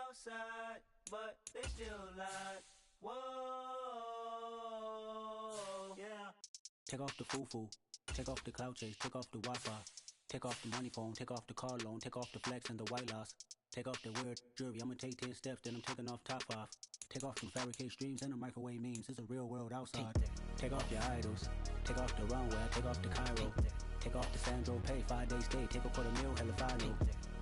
outside, but they still lied. Whoa, yeah. Take off the foo-foo, take off the cloud chase, take off the Wi-Fi, take off the money phone, take off the car loan, take off the flex and the white loss, take off the weird jewelry. I'ma take 10 steps, then I'm taking off top 5. Take off them fabricate streams and the microwave memes. It's a real world outside. Take off your idols, take off the runway, take off the Cairo, take off the Sandro pay, 5-day stay, take a $250,000, hella final.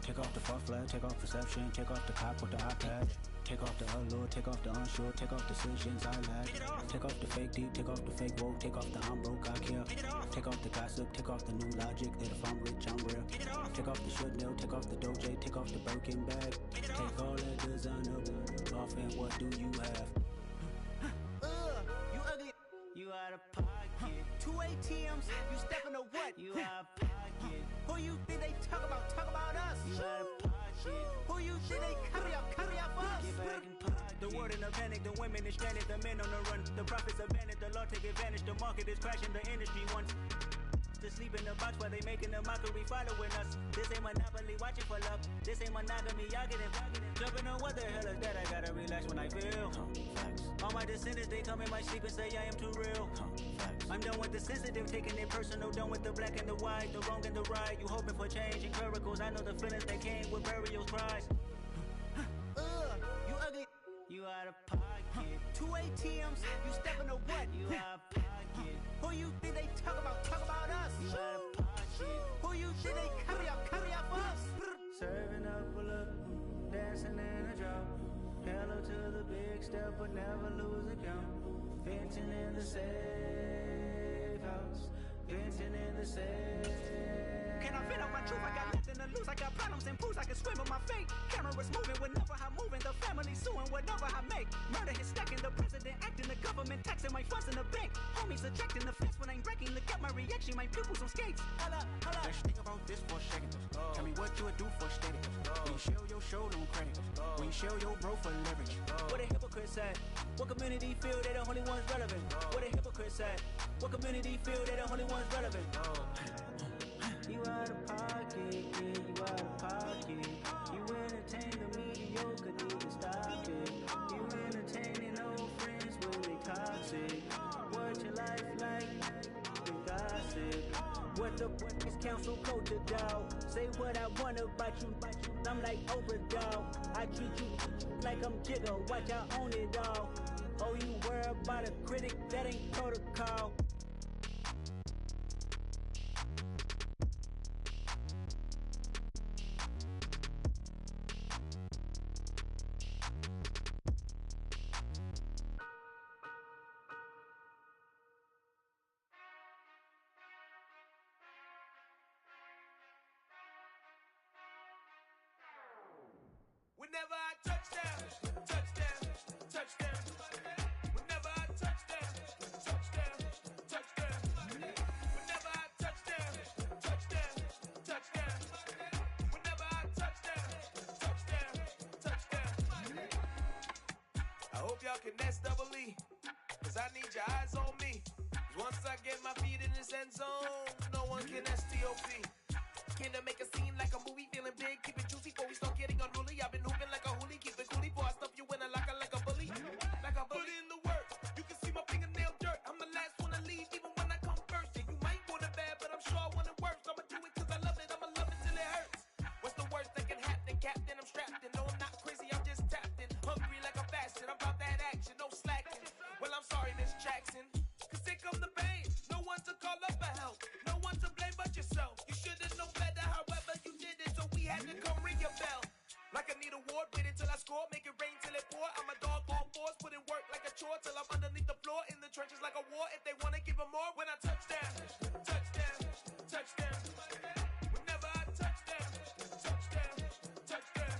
Take off the fuck flag, take off perception, take off the cop with the iPad. Take off the allure, take off the unsure, take off decisions I lack. Take off the fake deep, take off the fake woke, take off the I'm broke, I care. Take off the gossip, take off the new logic that if I'm rich, I'm real. Take off the Chanel, take off the Doja, take off the Birkin bag. Take all that designer off and what do you have? You ugly. You out of pocket. 2 ATMs, you stepping to what? You out of pocket. Who you think they talk about? Talk about us. You out of pocket. Who you think they carry out for us? Get back in pocket. The world in a panic, the women is stranded, the men on the run. The profits abandoned, the law take advantage. The market is crashing, the industry wants to sleep in the box while they making a mockery following us. This ain't Monopoly, watching for love. This ain't monogamy, y'all getting jumping on what the hell is that? I gotta relax when I feel. All my descendants, they come in my sleep and say I am too real. I'm done with the sensitive, taking it personal. Done with the black and the white, the wrong and the right. You hoping for change and miracles. I know the feelings that came with burials, cries. You ugly. You out of pocket. 2 ATMs, you stepping to what? You out of pocket. Who you think they talk about? Talk about us. You out of pocket. Who you think they carry out for us? Serving up a look, dancing in a drop. Hello to the big step, but never lose a count. Venting in the safe house. Venting in the safe. Can I vent out my truth? I got nothing to lose. I got problems and pools. I can swim with my fate. Cameras moving whenever I'm moving. The family suing whatever I make. Murder is stacking. The president acting. The government taxing my funds in the bank. Homies ejecting the fence when I'm breaking. Look at my reaction. My pupils on skates. Holla, holla. Let's think about this for a second. Tell me what you would do for steady. When you show your show, don't credit. When you show your bro for leverage. What a hypocrite said. What community feel they the only ones relevant? What a hypocrite said. What community feel they the only ones relevant? You out of pocket, yeah, you out of pocket. You entertain the mediocre, need to stop it. You entertaining old friends when they toxic. What your life like? The gossip. What the is council culture, dog? Say what I want about you. I'm like Oprah, dog. I treat you like I'm Jigga. Watch I own it all. Oh, you worry about a critic? That ain't protocol. Whenever I touch down, touchdown, touchdown. Whenever I touch down, touchdown, touchdown. Whenever I touch down, touchdown, touchdown. Whenever I touch down, touchdown, touchdown. I hope y'all can nest double E, cause I need your eyes on me. Once I get my feet in this end zone, no one can STOP. Can to make a scene like a movie, feeling big, keep it juicy before we start getting unruly. I've been hooping like a hoolie, keep it coolie before I stuff you in a locker like a bully. Like a bully. Put in the work, you can see my fingernail dirt. I'm the last one to leave, even when I come first. Yeah, you might want it bad, but I'm sure I want it worse. I'ma do it cause I love it, I'ma love it till it hurts. What's the worst that can happen, Captain? I'm strapped in, no I'm not crazy, I'm just tapped in. Hungry like I'm fasting, I'm about that action, no slacking. Well, I'm sorry, Miss Jackson, cause here come the pain. No one to call up for help, no one to blame but yourself. You should've known better, however you did it, so we had to come ring your bell. Like I need a ward, wait until I score, make it rain till it pour. I'm a dog on force, put in work like a chore till I'm underneath the floor, in the trenches like a war. If they wanna give them more, when I touch down, touchdown, touchdown. Whenever I touch down, touchdown, touchdown.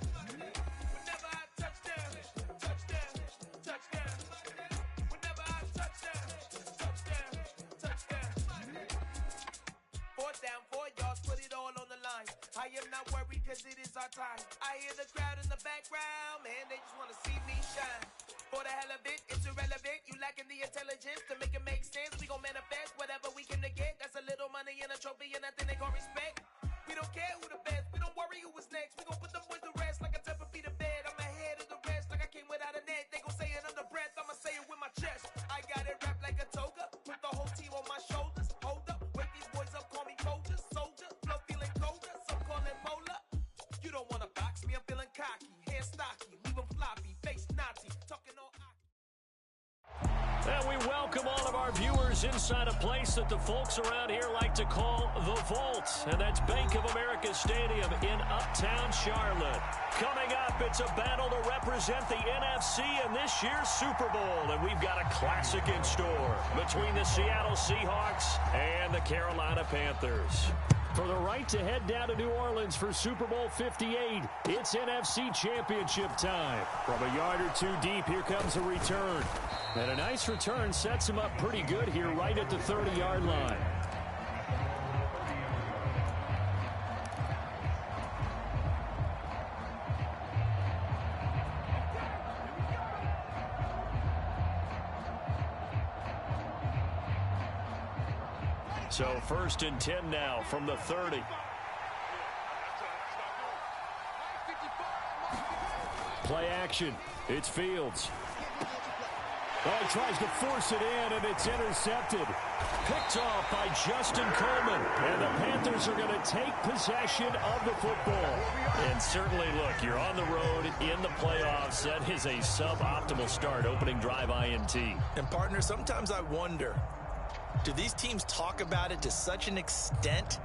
Whenever I touch down, touchdown, touchdown. Whenever I touch down, touchdown, touchdown. 4th down, 4 yards, put it all on the line. I am not worried cause it is our time. I hear the crowd in the background, man, they just wanna see me shine. For the hell of it, it's irrelevant. You lacking the intelligence to make it make sense. We gon' manifest whatever we can to get. That's a little money and a trophy and nothing they call respect. We don't care who the best, we don't worry who was next. We gon' put them boys to rest like a 10 feet of bed. I'm ahead of Panthers inside a place that the folks around here like to call the Vault, and that's Bank of America Stadium in Uptown Charlotte. Coming up, it's a battle to represent the NFC in this year's Super Bowl, and we've got a classic in store between the Seattle Seahawks and the Carolina Panthers. For the right to head down to New Orleans for Super Bowl 58, it's NFC Championship time. From a yard or two deep, here comes a return. And a nice return sets him up pretty good here right at the 30-yard line. So 1st and 10 now from the 30. Play action. It's Fields. Oh, he tries to force it in, and it's intercepted. Picked off by Justin Coleman. And the Panthers are going to take possession of the football. And certainly, look, you're on the road in the playoffs. That is a suboptimal start, opening drive INT. And, partner, sometimes I wonder, do these teams talk about it to such an extent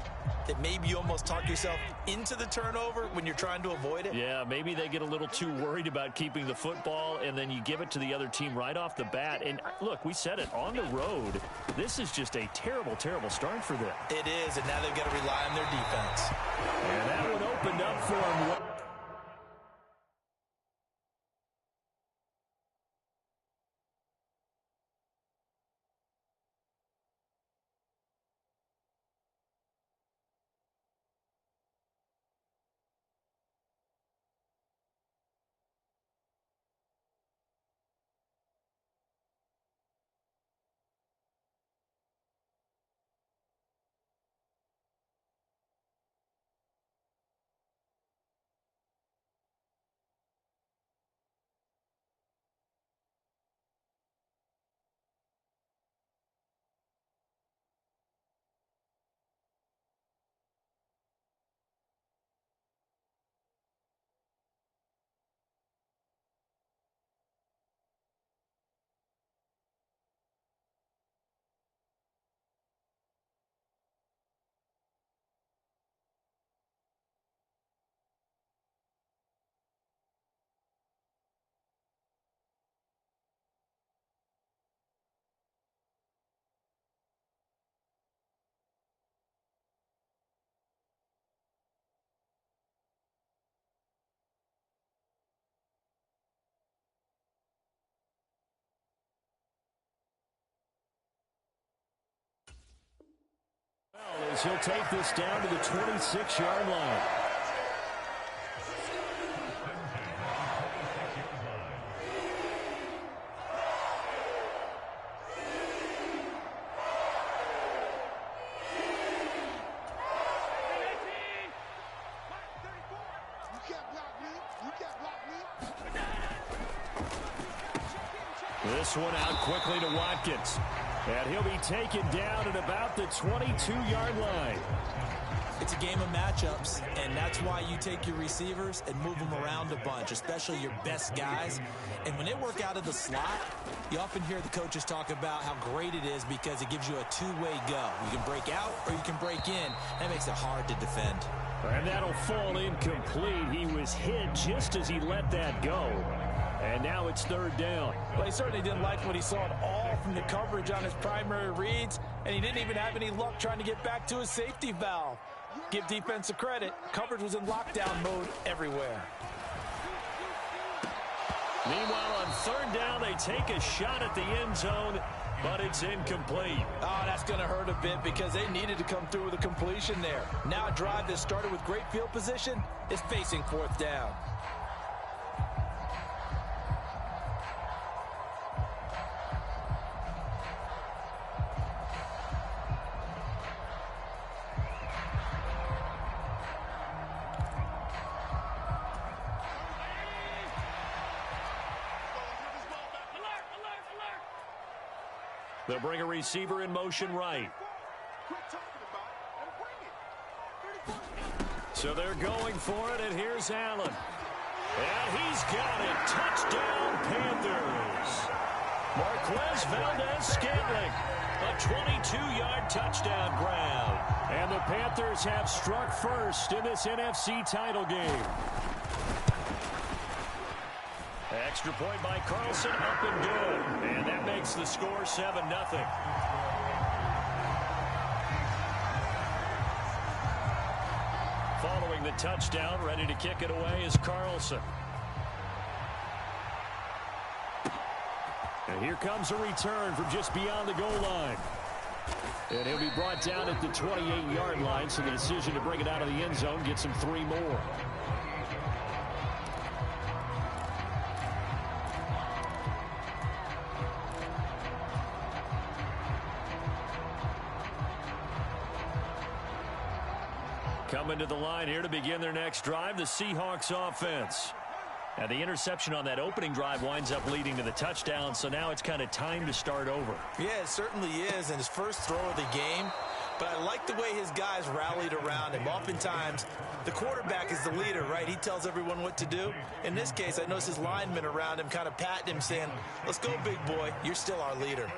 that maybe you almost talk yourself into the turnover when you're trying to avoid it? Yeah, maybe they get a little too worried about keeping the football, and then you give it to the other team right off the bat. And, look, we said it, on the road, this is just a terrible, terrible start for them. It is, and now they've got to rely on their defense. And that one opened up for them. As he'll take this down to the 26-yard line. This one out quickly to Watkins. And he'll be taken down at about the 22-yard line. It's a game of matchups, and that's why you take your receivers and move them around a bunch, especially your best guys. And when they work out of the slot, you often hear the coaches talk about how great it is because it gives you a two-way go. You can break out or you can break in. That makes it hard to defend. And that'll fall incomplete. He was hit just as he let that go. And now it's 3rd down. Well, he certainly didn't like what he saw at all from the coverage on his primary reads, and he didn't even have any luck trying to get back to his safety valve. Give defense a credit. Coverage was in lockdown mode everywhere. Meanwhile, on 3rd down, they take a shot at the end zone, but it's incomplete. Oh, that's going to hurt a bit because they needed to come through with a completion there. Now a drive that started with great field position is facing 4th down. They'll bring a receiver in motion right. So they're going for it, and here's Allen. And he's got it. Touchdown, Panthers. Marquez Valdez-Scantling, a 22-yard touchdown grab. And the Panthers have struck first in this NFC title game. Extra point by Carlson, up and good. And that makes the score 7-0. Following the touchdown, ready to kick it away is Carlson. And here comes a return from just beyond the goal line. And he'll be brought down at the 28-yard line, so the decision to bring it out of the end zone gets him 3 more. Coming to the line here to begin their next drive, the Seahawks offense. And the interception on that opening drive winds up leading to the touchdown, so now it's kind of time to start over. Yeah, it certainly is, and his first throw of the game. But I like the way his guys rallied around him. Oftentimes, the quarterback is the leader, right? He tells everyone what to do. In this case, I noticed his linemen around him kind of patting him, saying, let's go, big boy. You're still our leader.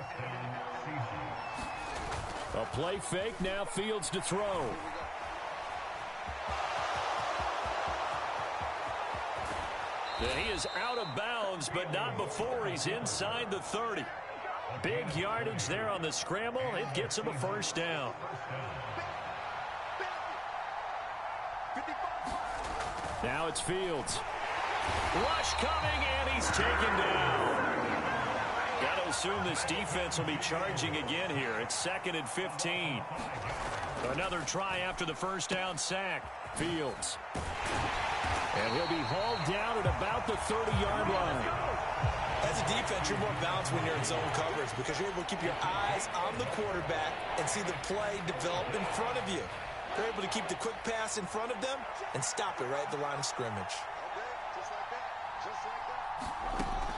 A play fake, now Fields to throw. And he is out of bounds, but not before he's inside the 30. Big yardage there on the scramble. It gets him a first down. Now it's Fields. Rush coming, and he's taken down. Got to assume this defense will be charging again here. It's 2nd and 15. Another try after the first down sack. Fields. And he'll be hauled down at about the 30-yard line. As a defense, you're more balanced when you're in zone coverage because you're able to keep your eyes on the quarterback and see the play develop in front of you. They're able to keep the quick pass in front of them and stop it right at the line of scrimmage.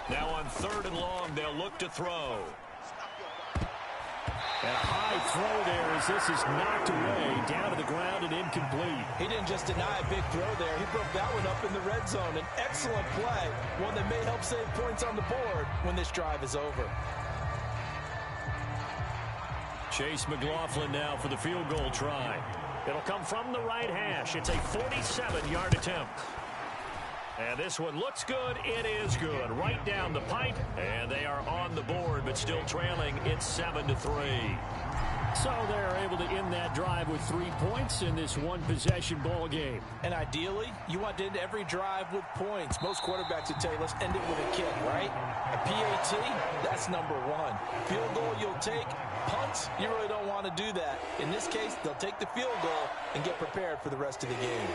Now on 3rd and long, they'll look to throw. And a high throw there as this is knocked away, down to the ground and incomplete. He didn't just deny a big throw there. He broke that one up in the red zone. An excellent play, one that may help save points on the board when this drive is over. Chase McLaughlin now for the field goal try. It'll come from the right hash. It's a 47-yard attempt. And this one looks good. It is good. Right down the pipe. And they are on the board, but still trailing. It's 7-3. So they're able to end that drive with 3 points in this one-possession ball game. And ideally, you want to end every drive with points. Most quarterbacks would tell you, let's end it with a kick, right? A PAT, that's number 1. Field goal you'll take. Punts, you really don't want to do that. In this case, they'll take the field goal and get prepared for the rest of the game.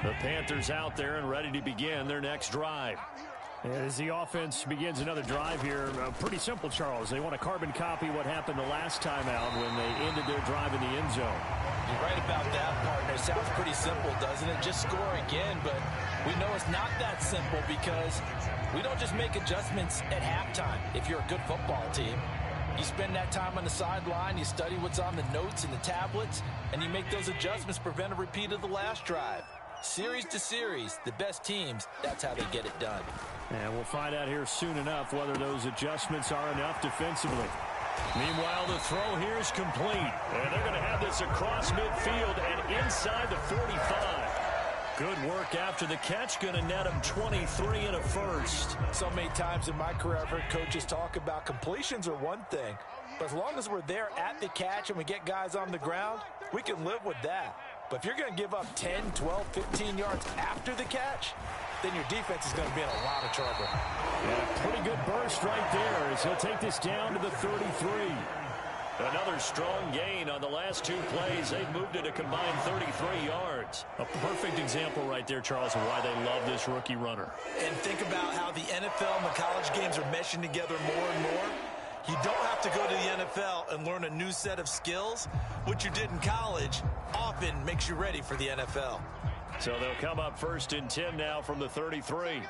The Panthers out there and ready to begin their next drive. And as the offense begins another drive here, pretty simple, Charles. They want to carbon copy what happened the last time out when they ended their drive in the end zone. You're right about that, partner. Sounds pretty simple, doesn't it? Just score again, but we know it's not that simple because we don't just make adjustments at halftime if you're a good football team. You spend that time on the sideline, you study what's on the notes and the tablets, and you make those adjustments to prevent a repeat of the last drive. Series to series, the best teams, that's how they get it done. And we'll find out here soon enough whether those adjustments are enough defensively. Meanwhile, the throw here is complete. And they're going to have this across midfield and inside the 45. Good work after the catch, going to net them 23 and a first. So many times in my career, I've heard coaches talk about completions are one thing. But as long as we're there at the catch and we get guys on the ground, we can live with that. But if you're going to give up 10, 12, 15 yards after the catch, then your defense is going to be in a lot of trouble. And a pretty good burst right there as he'll take this down to the 33. Another strong gain on the last 2 plays. They've moved it a combined 33 yards. A perfect example right there, Charles, of why they love this rookie runner. And think about how the NFL and the college games are meshing together more and more. You don't have to go to the NFL and learn a new set of skills. What you did in college often makes you ready for the NFL. So they'll come up 1st and 10 now from the 33.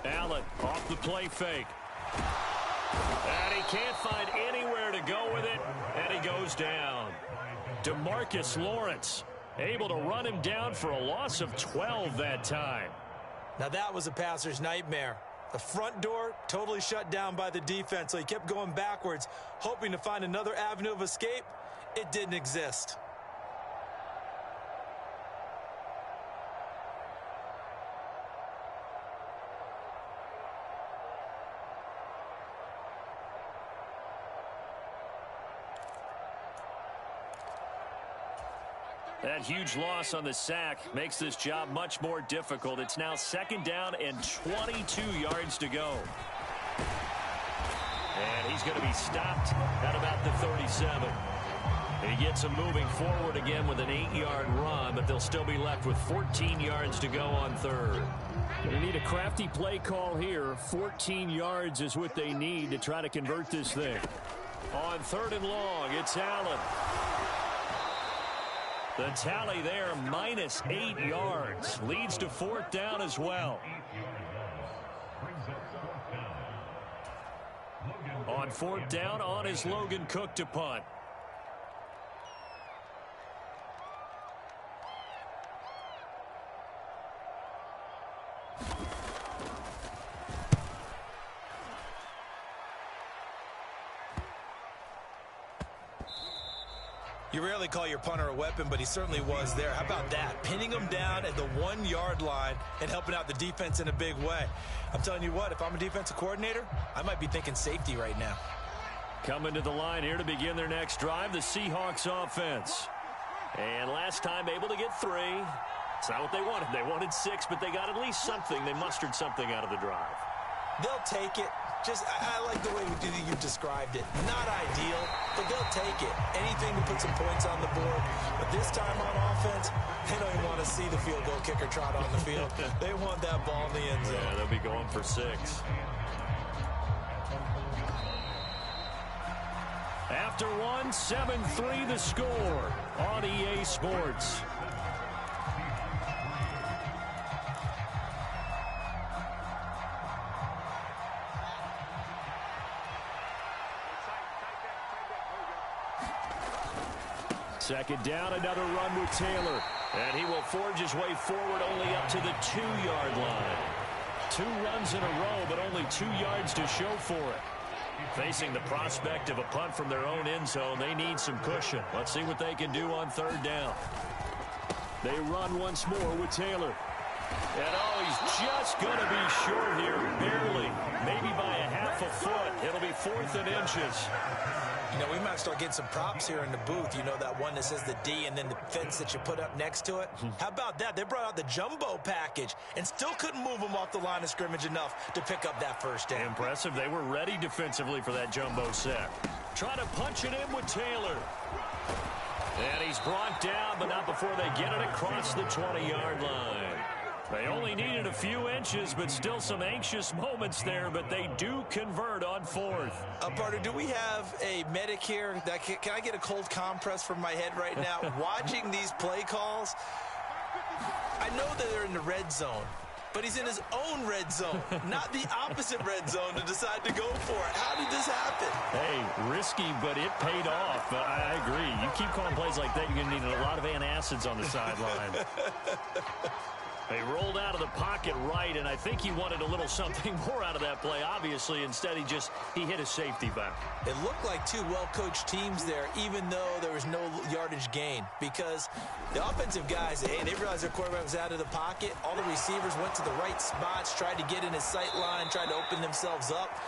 Allen off the play fake. And he can't find anywhere to go with it, and he goes down. DeMarcus Lawrence able to run him down for a loss of 12 that time. Now that was a passer's nightmare. The front door totally shut down by the defense, so he kept going backwards, hoping to find another avenue of escape. It didn't exist. That huge loss on the sack makes this job much more difficult. It's now 2nd down and 22 yards to go. And he's going to be stopped at about the 37. And he gets him moving forward again with an 8-yard run, but they'll still be left with 14 yards to go on 3rd. They need a crafty play call here. 14 yards is what they need to try to convert this thing. On 3rd and long, it's Allen. The tally there, minus 8 yards. Leads to 4th down as well. On 4th down, on is Logan Cook to punt. You rarely call your punter a weapon, but he certainly was there. How about that? Pinning him down at the 1-yard line and helping out the defense in a big way. I'm telling you what, if I'm a defensive coordinator, I might be thinking safety right now. Coming to the line here to begin their next drive, the Seahawks offense. And last time able to get 3. It's not what they wanted. They wanted 6, but they got at least something. They mustered something out of the drive. They'll take it. I like the way you described it. Not ideal, but they'll take it. Anything to put some points on the board. But this time on offense, they don't even want to see the field goal kicker trot on the field. They want that ball in the end zone. Yeah, they'll be going for 6. After 1, 7-3 the score on EA Sports. Second down, another run with Taylor. And he will forge his way forward only up to the 2-yard line. 2 runs in a row, but only 2 yards to show for it. Facing the prospect of a punt from their own end zone, they need some cushion. Let's see what they can do on 3rd down. They run once more with Taylor. And he's just going to be short here, barely. Maybe by a half a foot. It'll be 4th and inches. You know, we might start getting some props here in the booth. You know, that one that says the D and then the fence that you put up next to it? How about that? They brought out the jumbo package and still couldn't move them off the line of scrimmage enough to pick up that 1st down. Impressive. They were ready defensively for that jumbo set. Trying to punch it in with Taylor. And he's brought down, but not before they get it across the 20-yard line. They only needed a few inches, but still some anxious moments there, but they do convert on 4th. Partner, do we have a medic here? Can I get a cold compress from my head right now? Watching these play calls, I know that they're in the red zone, but he's in his own red zone, not the opposite red zone to decide to go for it. How did this happen? Hey, risky, but it paid off. I agree. You keep calling plays like that, you're going to need a lot of antacids on the sideline. They rolled out of the pocket right, and I think he wanted a little something more out of that play, obviously. Instead, he hit a safety back. It looked like 2 well-coached teams there, even though there was no yardage gain, because the offensive guys, hey, they realized their quarterback was out of the pocket. All the receivers went to the right spots, tried to get in his sight line, tried to open themselves up.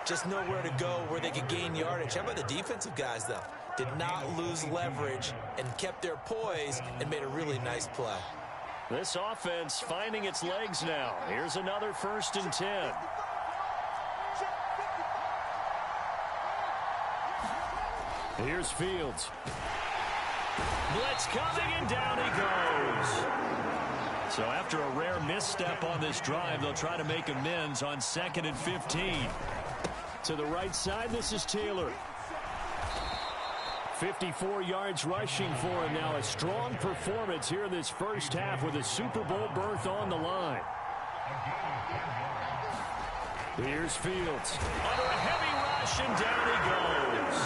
Just nowhere to go where they could gain yardage. How about the defensive guys, though? Did not lose leverage and kept their poise and made a really nice play. This offense finding its legs now. Here's another 1st and 10. Here's Fields. Blitz coming, and down he goes. So after a rare misstep on this drive, they'll try to make amends on 2nd and 15. To the right side, this is Taylor. 54 yards rushing for him now. A strong performance here this first half with a Super Bowl berth on the line. Here's Fields. Under a heavy rush, and down he goes.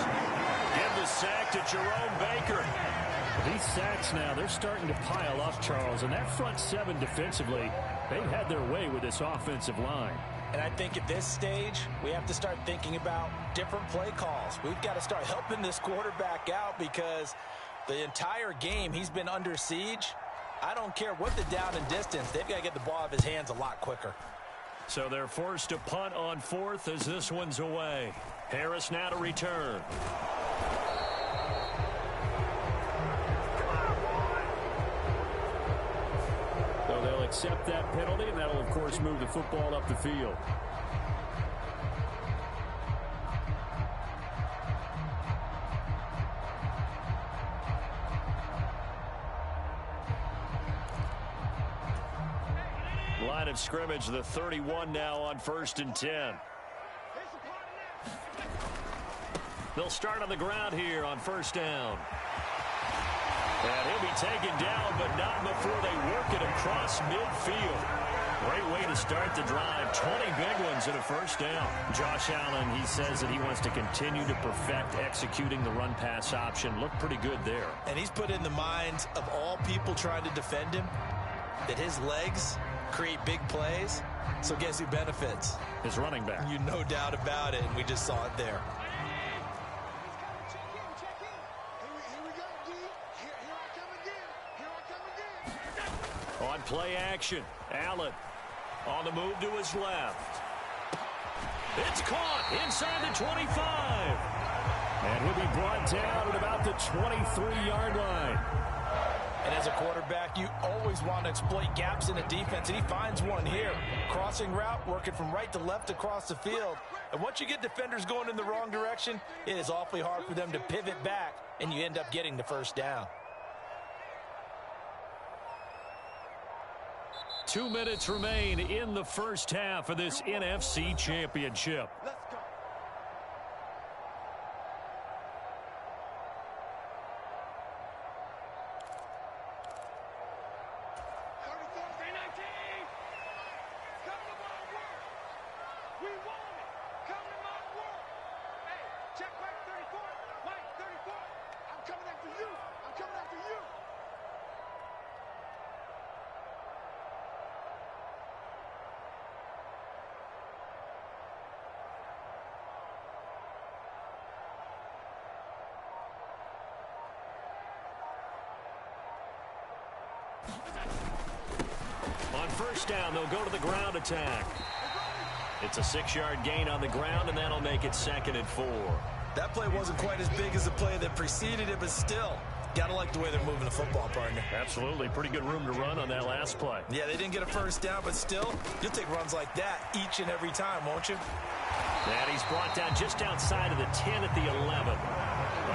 Give the sack to Jerome Baker. These sacks now, they're starting to pile up, Charles. And that front seven defensively, they've had their way with this offensive line. And I think at this stage, we have to start thinking about different play calls. We've got to start helping this quarterback out because the entire game he's been under siege. I don't care what the down and distance. They've got to get the ball out of his hands a lot quicker. So they're forced to punt on fourth as this one's away. Harris now to return. So they'll accept that penalty, and that'll, of course, move the football up the field. Line of scrimmage, the 31 now on 1st and 10. They'll start on the ground here on 1st down. And he'll be taken down, but not before they work it across midfield. Great way to start the drive. 20 big ones and a 1st down. Josh Allen, he says that he wants to continue to perfect executing the run-pass option. Looked pretty good there. And he's put in the minds of all people trying to defend him that his legs create big plays. So guess who benefits? His running back. You no doubt about it, and we just saw it there. On play action, Allen on the move to his left. It's caught inside the 25. And he'll be brought down at about the 23-yard line. And as a quarterback, you always want to exploit gaps in the defense, and he finds one here. Crossing route, working from right to left across the field. And once you get defenders going in the wrong direction, it is awfully hard for them to pivot back, and you end up getting the 1st down. 2 minutes remain in the first half of this NFC Championship. On 1st down, they'll go to the ground attack. It's a 6-yard gain on the ground, and that'll make it 2nd and 4. That play wasn't quite as big as the play that preceded it, but still, gotta like the way they're moving the football, partner. Absolutely. Pretty good room to run on that last play. Yeah, they didn't get a 1st down, but still, you'll take runs like that each and every time, won't you? And he's brought down just outside of the 10 at the 11.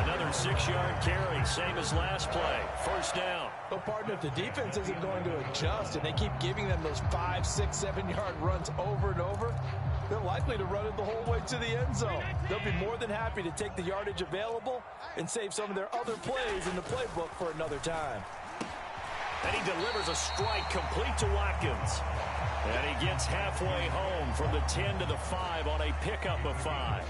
Another 6-yard carry, same as last play. 1st down. Well, partner, if the defense isn't going to adjust and they keep giving them those 5, 6, 7-yard runs over and over, they're likely to run it the whole way to the end zone. They'll be more than happy to take the yardage available and save some of their other plays in the playbook for another time. And he delivers a strike complete to Watkins. And he gets halfway home from the 10 to the 5 on a pickup of 5.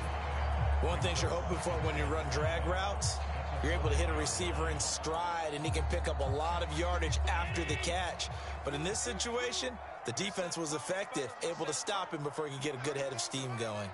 One thing you're hoping for when you run drag routes, you're able to hit a receiver in stride, and he can pick up a lot of yardage after the catch. But in this situation, the defense was effective, able to stop him before he could get a good head of steam going.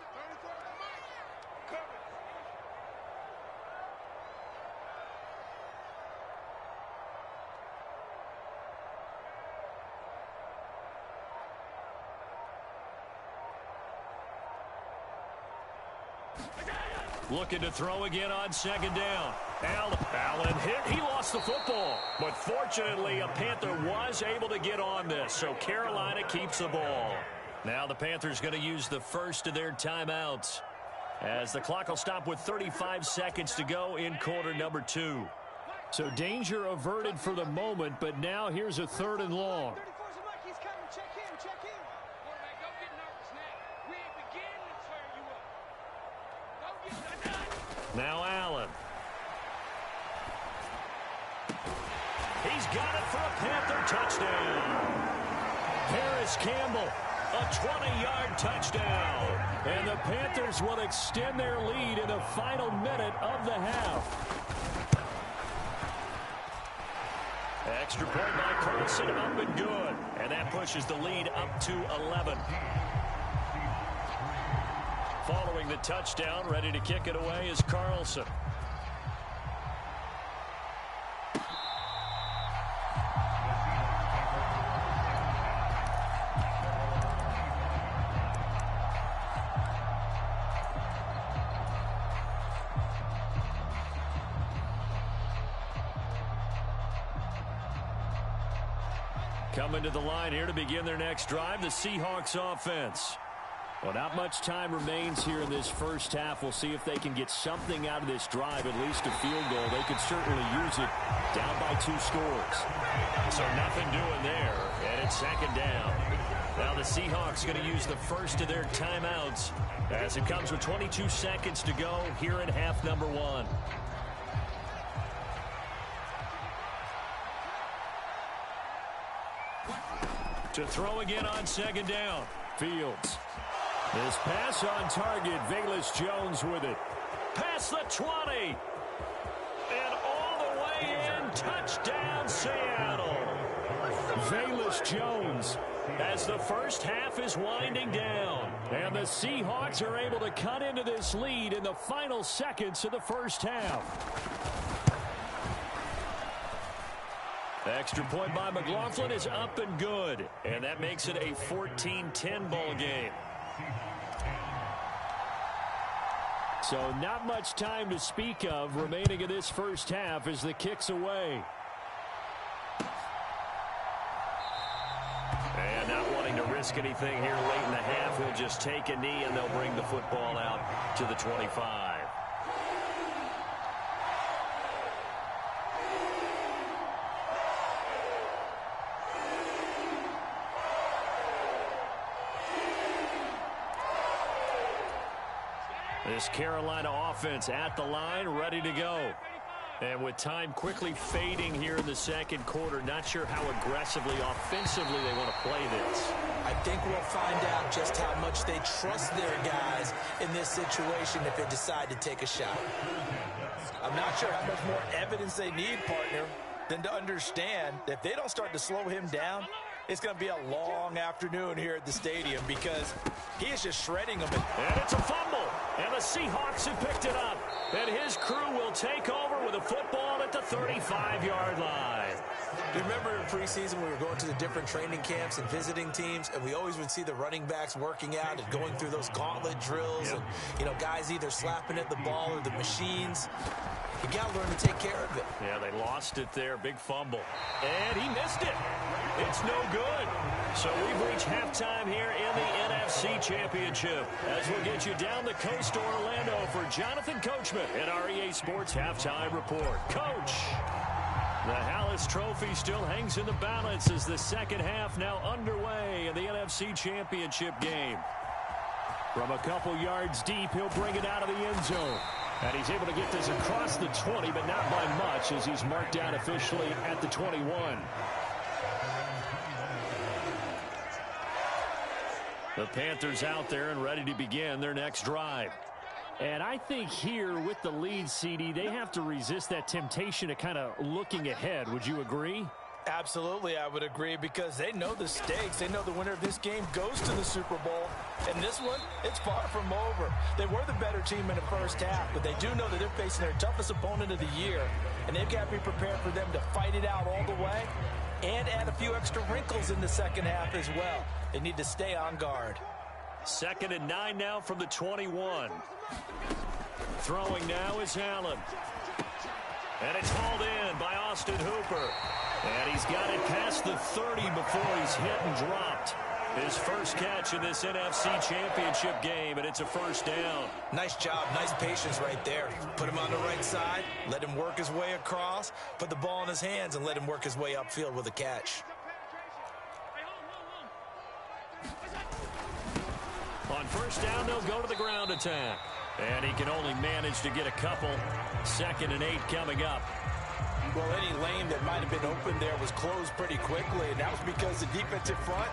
Looking to throw again on 2nd down. Allen hit. He lost the football. But fortunately, a Panther was able to get on this. So Carolina keeps the ball. Now the Panthers going to use the first of their timeouts, as the clock will stop with 35 seconds to go in quarter number 2. So danger averted for the moment, but now here's a 3rd and long. Now Allen. He's got it for a Panther touchdown. Paris Campbell A 20-yard touchdown. And the Panthers will extend their lead in the final minute of the half. Extra point by Carlson, up and good. And that pushes the lead up to 11. Following the touchdown, ready to kick it away is Carlson. Coming to the line here to begin their next drive, the Seahawks offense. Well, not much time remains here in this first half. We'll see if they can get something out of this drive, at least a field goal. They could certainly use it down by 2 scores. So nothing doing there, and it's second down. Now the Seahawks going to use the first of their timeouts as it comes with 22 seconds to go here in half number 1. To throw again on second down. Fields. This pass on target. Velus Jones with it. Past the 20. And all the way in. Touchdown, Seattle. Velus Jones as the first half is winding down. And the Seahawks are able to cut into this lead in the final seconds of the first half. Extra point by McLaughlin is up and good. And that makes it a 14-10 ball game. So not much time to speak of remaining in this first half as the kick's away. And not wanting to risk anything here late in the half, he'll just take a knee and they'll bring the football out to the 25. This Carolina offense at the line, ready to go. And with time quickly fading here in the second quarter, not sure how aggressively, offensively they want to play this. I think we'll find out just how much they trust their guys in this situation if they decide to take a shot. I'm not sure how much more evidence they need, partner, than to understand that if they don't start to slow him down, it's going to be a long afternoon here at the stadium because he is just shredding them. And it's a fumble. And the Seahawks have picked it up. And his crew will take over with a football at the 35-yard line. Do you remember in preseason we were going to the different training camps and visiting teams, and we always would see the running backs working out and going through those gauntlet drills, and, you know, guys either slapping at the ball or the machines. You got to learn to take care of it. Yeah, they lost it there. Big fumble. And he missed it. It's no good. So we've reached halftime here in the NFC Championship as we'll get you down the coast to Orlando for Jonathan Coachman in our EA Sports Halftime Report. Coach, the Hallis Trophy still hangs in the balance as the second half now underway in the NFC Championship game. From a couple yards deep, he'll bring it out of the end zone. And he's able to get this across the 20, but not by much as he's marked down officially at the 21. The Panthers out there and ready to begin their next drive. And I think here with the lead, CD, they have to resist that temptation of kind of looking ahead. Would you agree? Absolutely, I would agree, because they know the stakes. They know the winner of this game goes to the Super Bowl. And this one, it's far from over. They were the better team in the first half, but they do know that they're facing their toughest opponent of the year. And they've got to be prepared for them to fight it out all the way and add a few extra wrinkles in the second half as well. They need to stay on guard. 2nd and 9 now from the 21. Throwing now is Allen. And it's hauled in by Austin Hooper. And he's got it past the 30 before he's hit and dropped. His first catch in this NFC Championship game, and it's a first down. Nice job, nice patience right there. Put him on the right side, let him work his way across, put the ball in his hands, and let him work his way upfield with a catch. On first down, they'll go to the ground attack. And he can only manage to get a couple. 2nd and 8 coming up. Well, any lane that might have been open there was closed pretty quickly, and that was because the defensive front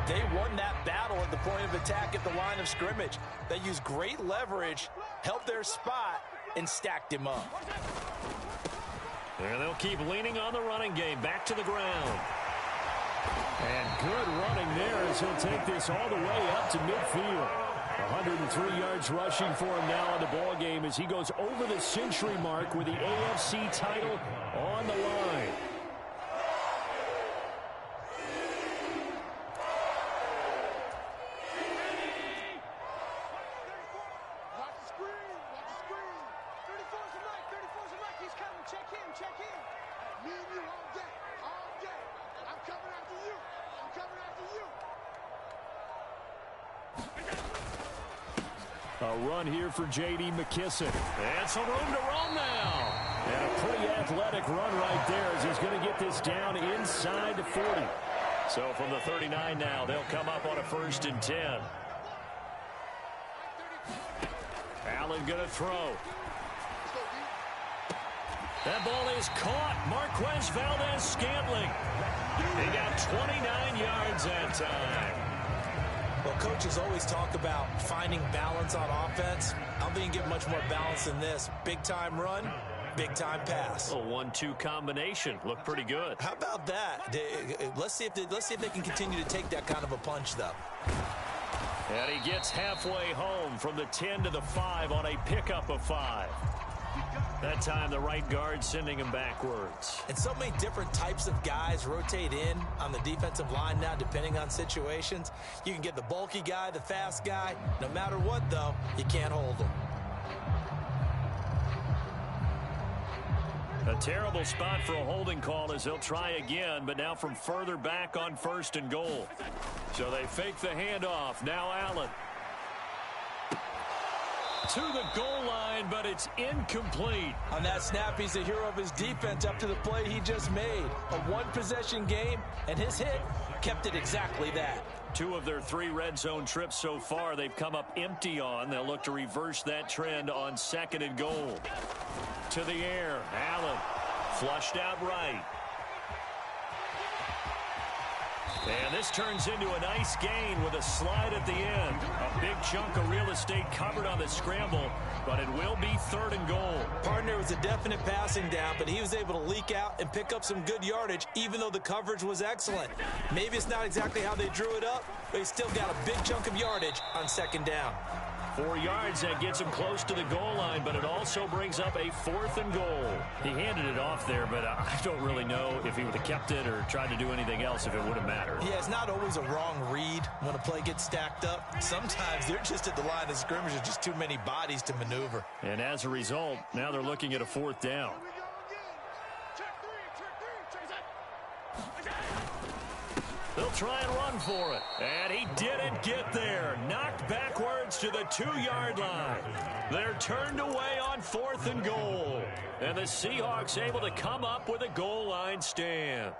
They won that battle at the point of attack at the line of scrimmage. They used great leverage, held their spot, and stacked him up. And they'll keep leaning on the running game. Back to the ground. And good running there as he'll take this all the way up to midfield. 103 yards rushing for him now in the ball game as he goes over the century mark with the AFC title on the line. A run here for J.D. McKissic. And some room to roam now. And a pretty athletic run right there as he's going to get this down inside the 40. So from the 39 now, they'll come up on a 1st and 10. Allen going to throw. That ball is caught. Marquez Valdes-Scantling. He got 29 yards that time. Well, coaches always talk about finding balance on offense. I don't think you get much more balance than this. Big-time run, big-time pass. A 1-2 combination. Looked pretty good. How about that? Let's see if they can continue to take that kind of a punch, though. And he gets halfway home from the 10 to the 5 on a pickup of 5. That time the right guard sending him backwards. And so many different types of guys rotate in on the defensive line now depending on situations. You can get the bulky guy, the fast guy. No matter what, though, you can't hold them. A terrible spot for a holding call as they'll try again, but now from further back on 1st and goal. So they fake the handoff. Now Allen. To the goal line, but it's incomplete. On that snap, he's the hero of his defense up to the play he just made. A one-possession game, and his hit kept it exactly that. 2 of their 3 red zone trips so far they've come up empty on. They'll look to reverse that trend on 2nd and goal. To the air, Allen flushed out right. And this turns into a nice gain with a slide at the end. A big chunk of real estate covered on the scramble, but it will be 3rd and goal. Partner was a definite passing down, but he was able to leak out and pick up some good yardage, even though the coverage was excellent. Maybe it's not exactly how they drew it up, but he still got a big chunk of yardage on 2nd down. 4 yards, that gets him close to the goal line, but it also brings up a 4th and goal. He handed it off there, but I don't really know if he would have kept it or tried to do anything else if it would have mattered. Yeah, it's not always a wrong read when a play gets stacked up. Sometimes they're just at the line of scrimmage. There's just too many bodies to maneuver. And as a result, now they're looking at a 4th down. They'll try and run for it. And he didn't get there. Knocked backwards to the 2-yard line. They're turned away on 4th and goal. And the Seahawks able to come up with a goal line stand.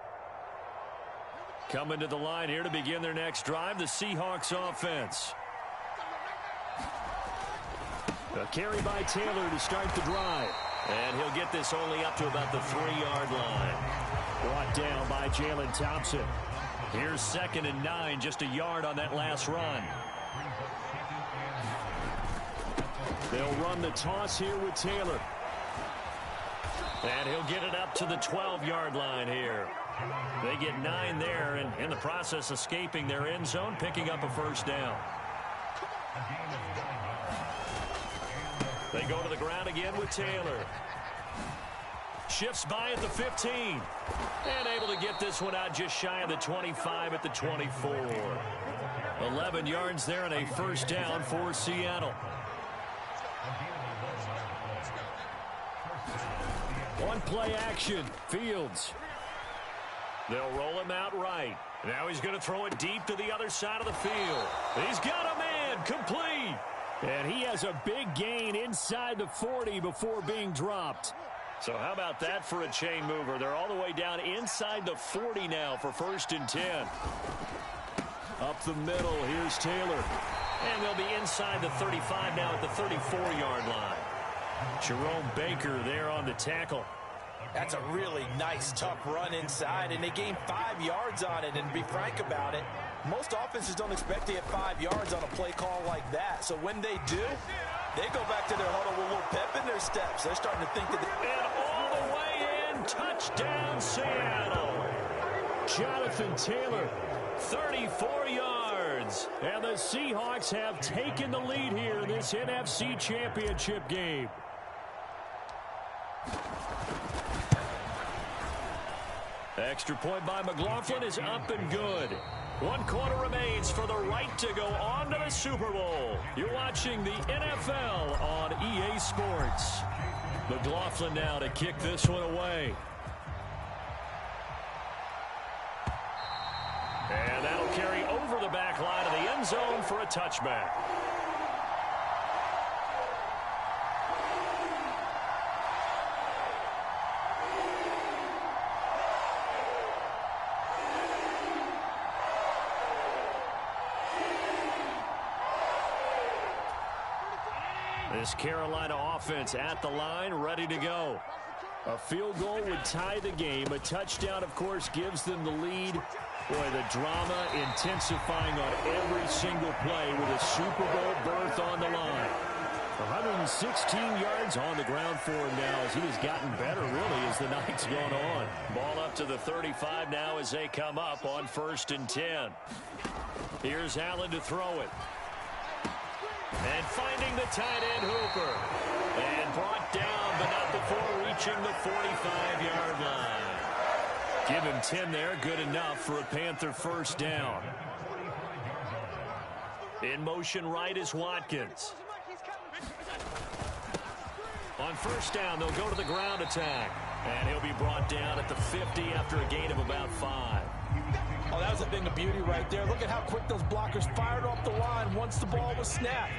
Coming to the line here to begin their next drive, the Seahawks offense. A carry by Taylor to start the drive. And he'll get this only up to about the 3-yard line. Brought down by Jalen Thompson. Here's 2nd and 9, just a yard on that last run. They'll run the toss here with Taylor. And he'll get it up to the 12-yard line here. They get 9 there, and in the process escaping their end zone, picking up a 1st down. They go to the ground again with Taylor. Shifts by at the 15. And able to get this one out just shy of the 25 at the 24. 11 yards there and a 1st down for Seattle. One play action. Fields. They'll roll him out right. Now he's going to throw it deep to the other side of the field. He's got a man. Complete. And he has a big gain inside the 40 before being dropped. So how about that for a chain mover? They're all the way down inside the 40 now for 1st and 10. Up the middle, here's Taylor. And they'll be inside the 35 now at the 34-yard line. Jerome Baker there on the tackle. That's a really nice, tough run inside, and they gained 5 yards on it. And to be frank about it, most offenses don't expect to get 5 yards on a play call like that. So when they do, they go back to their huddle with a little pep in their steps. They're starting to think that And all the way in, touchdown Seattle. Jonathan Taylor, 34 yards. And the Seahawks have taken the lead here in this NFC Championship game. Extra point by McLaughlin is up and good. 1 quarter remains for the right to go on to the Super Bowl. You're watching the NFL on EA Sports. McLaughlin now to kick this one away. And that'll carry over the back line of the end zone for a touchback. This Carolina offense at the line, ready to go. A field goal would tie the game. A touchdown, of course, gives them the lead. Boy, the drama intensifying on every single play with a Super Bowl berth on the line. 116 yards on the ground for him now as he has gotten better, really, as the night's gone on. Ball up to the 35 now as they come up on 1st and 10. Here's Allen to throw it. And finding the tight end Hooper. And brought down, but not before reaching the 45-yard line. Give him 10 there, good enough for a Panther first down. In motion right is Watkins. On first down, they'll go to the ground attack. And he'll be brought down at the 50 after a gain of about 5. Oh, that was a thing of beauty right there. Look at how quick those blockers fired off the line once the ball was snapped.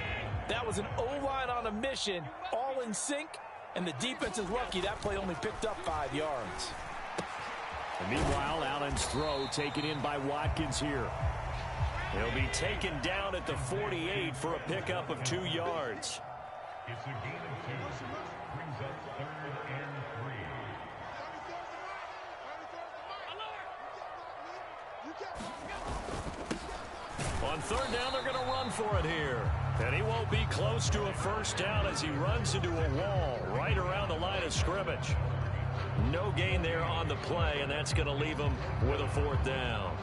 That was an O-line on a mission, all in sync, and the defense is lucky that play only picked up 5 yards. And meanwhile, Allen's throw taken in by Watkins here. He'll be taken down at the 48 for a pickup of 2 yards. It's a gain of 2. Brings up 3rd and 3. On 3rd down, they're going to run for it here. And he won't be close to a first down as he runs into a wall right around the line of scrimmage. No gain there on the play, and that's going to leave him with a 4th down.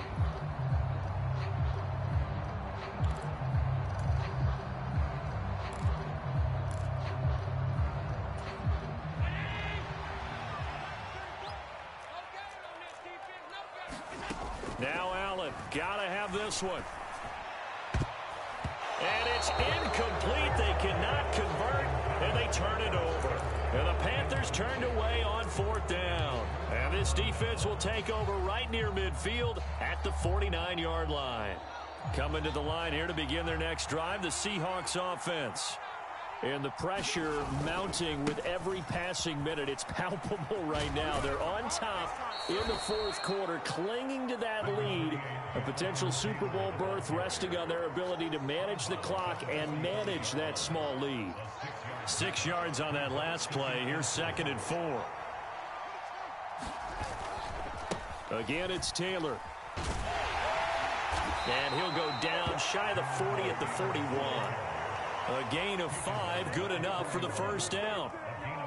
Now Allen, gotta have this one. And it's incomplete. They cannot convert, and they turn it over. And the Panthers turned away on 4th down. And this defense will take over right near midfield at the 49-yard line. Coming to the line here to begin their next drive, the Seahawks offense. And the pressure mounting with every passing minute. It's palpable right now. They're on top in the 4th quarter, clinging to that lead. A potential Super Bowl berth resting on their ability to manage the clock and manage that small lead. 6 yards on that last play. Here's 2nd and 4. Again, it's Taylor. And he'll go down shy of the 40 at the 41. A gain of 5, good enough for the first down.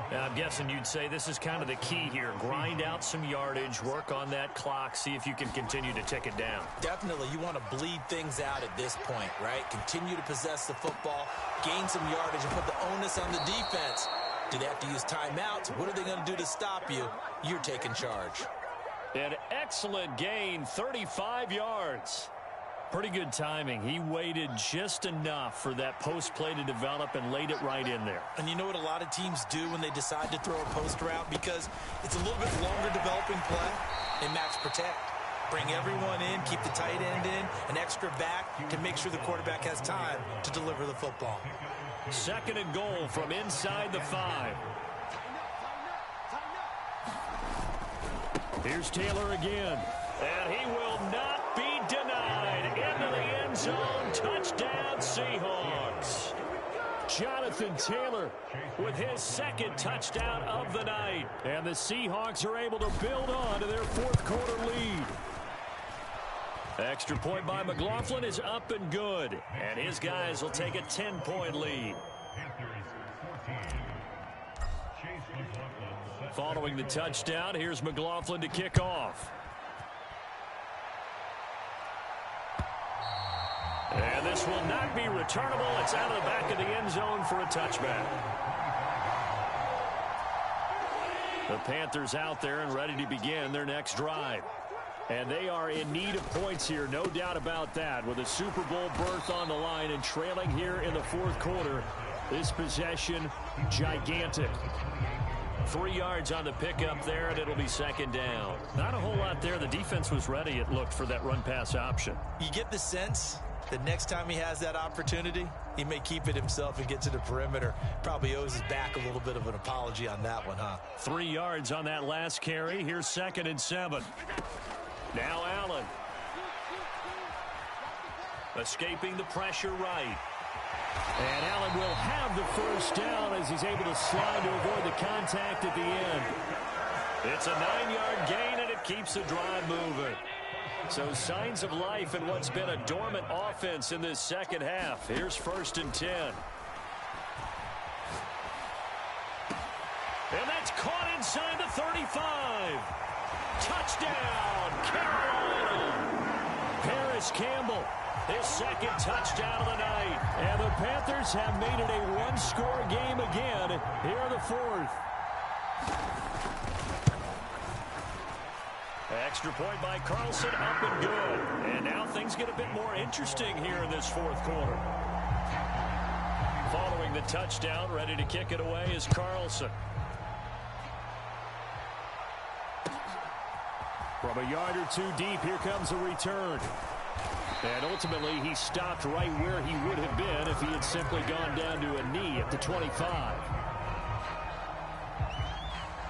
Now, I'm guessing you'd say this is kind of the key here. Grind out some yardage, work on that clock, see if you can continue to tick it down. Definitely, you want to bleed things out at this point, right? Continue to possess the football, gain some yardage, and put the onus on the defense. Do they have to use timeouts? What are they going to do to stop you? You're taking charge. An excellent gain, 35 yards. Pretty good timing. He waited just enough for that post play to develop and laid it right in there. And you know what a lot of teams do when they decide to throw a post route? Because it's a little bit longer developing play. They max protect. Bring everyone in, keep the tight end in, an extra back to make sure the quarterback has time to deliver the football. 2nd and goal from inside the 5. Here's Taylor again. And he will not be denied. Into the end zone. Touchdown, Seahawks. Jonathan Taylor with his second touchdown of the night. And the Seahawks are able to build on to their fourth quarter lead. Extra point by McLaughlin is up and good. And his guys will take a 10-point lead. Following the touchdown, here's McLaughlin to kick off. And this will not be returnable. It's out of the back of the end zone for a touchback. The Panthers out there and ready to begin their next drive. And they are in need of points here, no doubt about that. With a Super Bowl berth on the line and trailing here in the fourth quarter, this possession, gigantic. 3 yards on the pickup there, and it'll be second down. Not a whole lot there. The defense was ready, it looked, for that run-pass option. You get the sense the next time he has that opportunity, he may keep it himself and get to the perimeter. Probably owes his back a little bit of an apology on that one, huh? 3 yards on that last carry. Here's 2nd and 7. Now Allen. Escaping the pressure right. And Allen will have the first down as he's able to slide to avoid the contact at the end. It's a 9-yard gain, and it keeps the drive moving. So signs of life in what's been a dormant offense in this second half. Here's 1st and 10. And that's caught inside the 35. Touchdown, Carolina. Paris Campbell, his second touchdown of the night. And the Panthers have made it a one-score game again here in the fourth. Extra point by Carlson, up and good. And now things get a bit more interesting here in this fourth quarter. Following the touchdown, ready to kick it away is Carlson. From a yard or two deep, here comes a return. And ultimately, he stopped right where he would have been if he had simply gone down to a knee at the 25.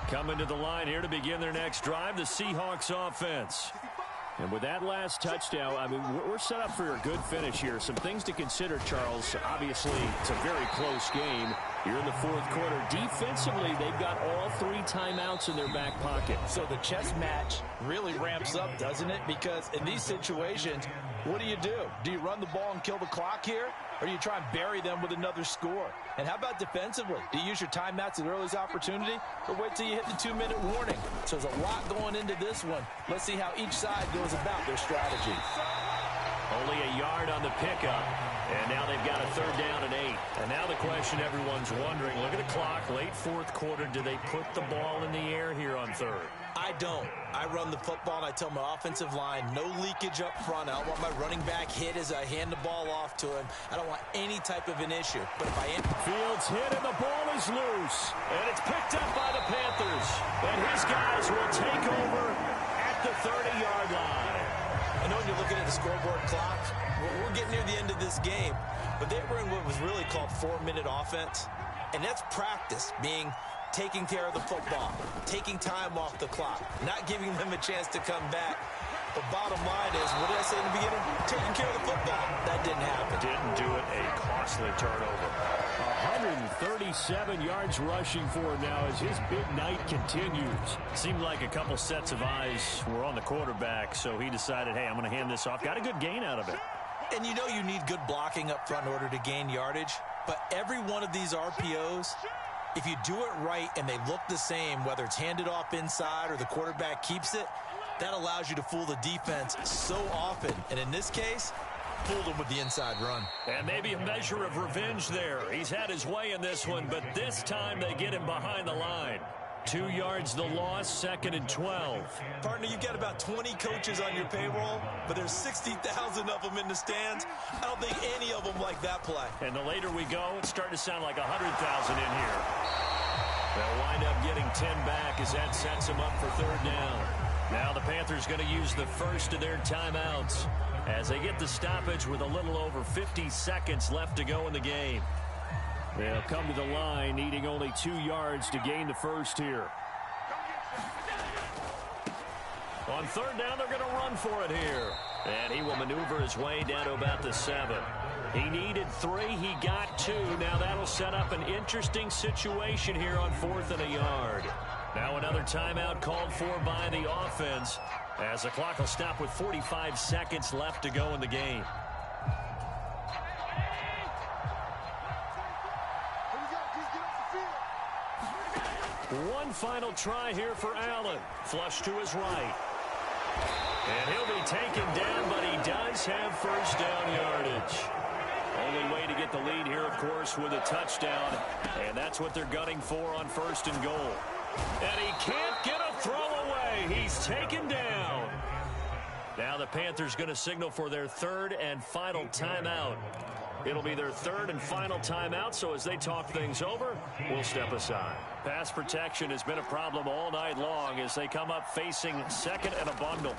Coming to the line here to begin their next drive, the Seahawks offense. And with that last touchdown, I mean, we're set up for a good finish here. Some things to consider, Charles. Obviously, it's a very close game. You're in the fourth quarter. Defensively, they've got all 3 timeouts in their back pocket. So the chess match really ramps up, doesn't it? Because in these situations, what do? Do you run the ball and kill the clock here? Or do you try and bury them with another score? And how about defensively? Do you use your timeouts at earliest opportunity? Or wait till you hit the 2-minute warning? So there's a lot going into this one. Let's see how each side goes about their strategy. Only a yard on the pickup. And now they've got a 3rd down and 8. And now the question everyone's wondering, look at the clock, late fourth quarter, do they put the ball in the air here on 3rd? I don't. I run the football, and I tell my offensive line, no leakage up front. I don't want my running back hit as I hand the ball off to him. I don't want any type of an issue. But if I end... Fields hit, and the ball is loose. And it's picked up by the Panthers. And his guys will take over at the 30-yard line. I know when you're looking at the scoreboard clock, we're getting near the end of this game. But they were in what was really called 4-minute offense. And that's practice, being taking care of the football, taking time off the clock, not giving them a chance to come back. The bottom line is, what did I say in the beginning? Taking care of the football. That didn't happen. Didn't do it. A costly turnover. 137 yards rushing for him now as his big night continues. Seemed like a couple sets of eyes were on the quarterback, so he decided, hey, I'm going to hand this off. Got a good gain out of it. And you know you need good blocking up front in order to gain yardage, but every one of these RPOs, if you do it right and they look the same, whether it's handed off inside or the quarterback keeps it, that allows you to fool the defense so often. And in this case, fooled them with the inside run. And maybe a measure of revenge there. He's had his way in this one, but this time they get him behind the line. 2 yards the loss, 2nd and 12. Partner, you've got about 20 coaches on your payroll, but there's 60,000 of them in the stands. I don't think any of them like that play. And the later we go, it's starting to sound like 100,000 in here. They'll wind up getting 10 back as that sets them up for 3rd down. Now the Panthers going to use the first of their timeouts as they get the stoppage with a little over 50 seconds left to go in the game. They'll come to the line, needing only 2 yards to gain the first here. On 3rd down, they're going to run for it here. And he will maneuver his way down to about the 7. He needed 3. He got 2. Now that'll set up an interesting situation here on 4th and a yard. Now another timeout called for by the offense as the clock will stop with 45 seconds left to go in the game. One final try here for Allen. Flush to his right. And he'll be taken down, but he does have first down yardage. Only way to get the lead here, of course, with a touchdown. And that's what they're gunning for on 1st and goal. And he can't get a throw away. He's taken down. Now the Panthers going to signal for their 3rd and final timeout. It'll be their 3rd and final timeout, so as they talk things over, we'll step aside. Pass protection has been a problem all night long as they come up facing 2nd and a bundle.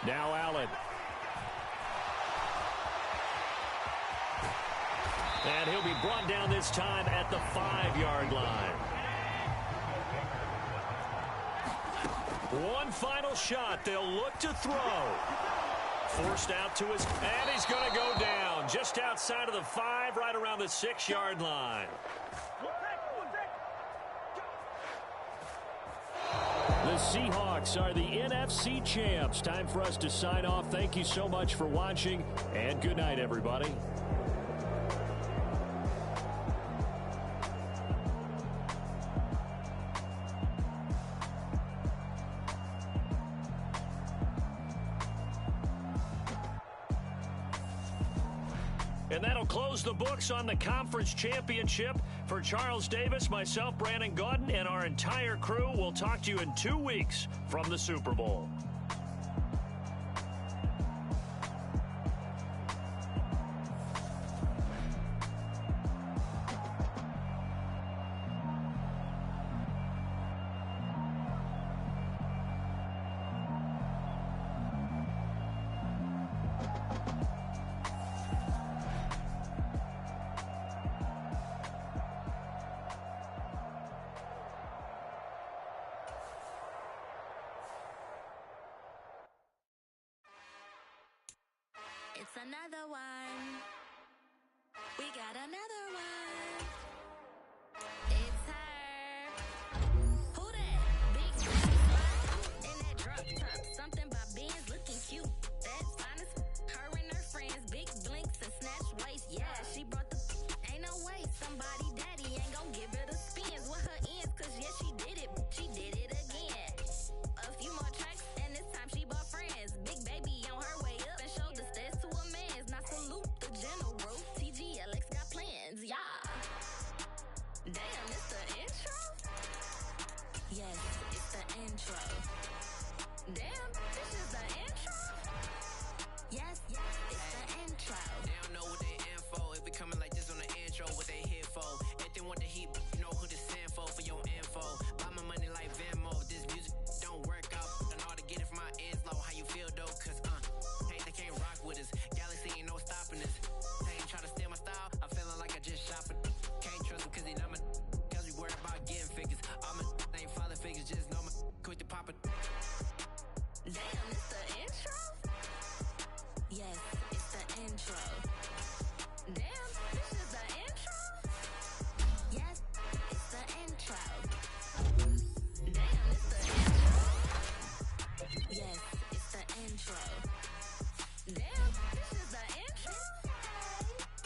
Now Allen. And he'll be brought down this time at the 5-yard line. One final shot. They'll look to throw. Forced out to his, and he's going to go down just outside of the 5, right around the 6-yard line. The Seahawks are the NFC champs. Time for us to sign off. Thank you so much for watching, and good night, everybody. And that'll close the books on the conference championship. For Charles Davis, myself, Brandon Gaudin, and our entire crew, we'll talk to you in 2 weeks from the Super Bowl. It's another one. We got another one. It's her. Who that? Big in that drop top. Something about Benz looking cute. That's honest. Her and her friends, big blinks and snatch waist. Yeah, she brought the. Ain't no way somebody daddy ain't gon' give her the spins with her ends. Cause yeah, she did it. She did it again. A few more tracks and this time she bought friends. Big baby on her way up and showed the stairs to a man's. Now salute the general. TGLX got plans, yeah. Damn, it's the intro? Yes, it's the intro. Damn, this is the intro? Yes, it's the intro. They don't know what they info. If we coming like this on the intro, what they here for? If they want the heat, you know who to send for your info. Buy my money like Venmo. This music don't work out. I know how to get it from my ends low. How you feel though? Cause hey, they can't rock with us. Galaxy ain't no stopping us. They ain't try to steal my style. I'm feeling like I just shopping. Can't trust him cause he not my. Cause we worried about getting figures. All my ain't father figures. Just know my quick to pop it. Damn, it's the intro? Yes, it's the intro. Damn, this is the intro? Yes, it's the intro. Damn, it's the intro? Yes, it's the intro. Damn, this is the intro?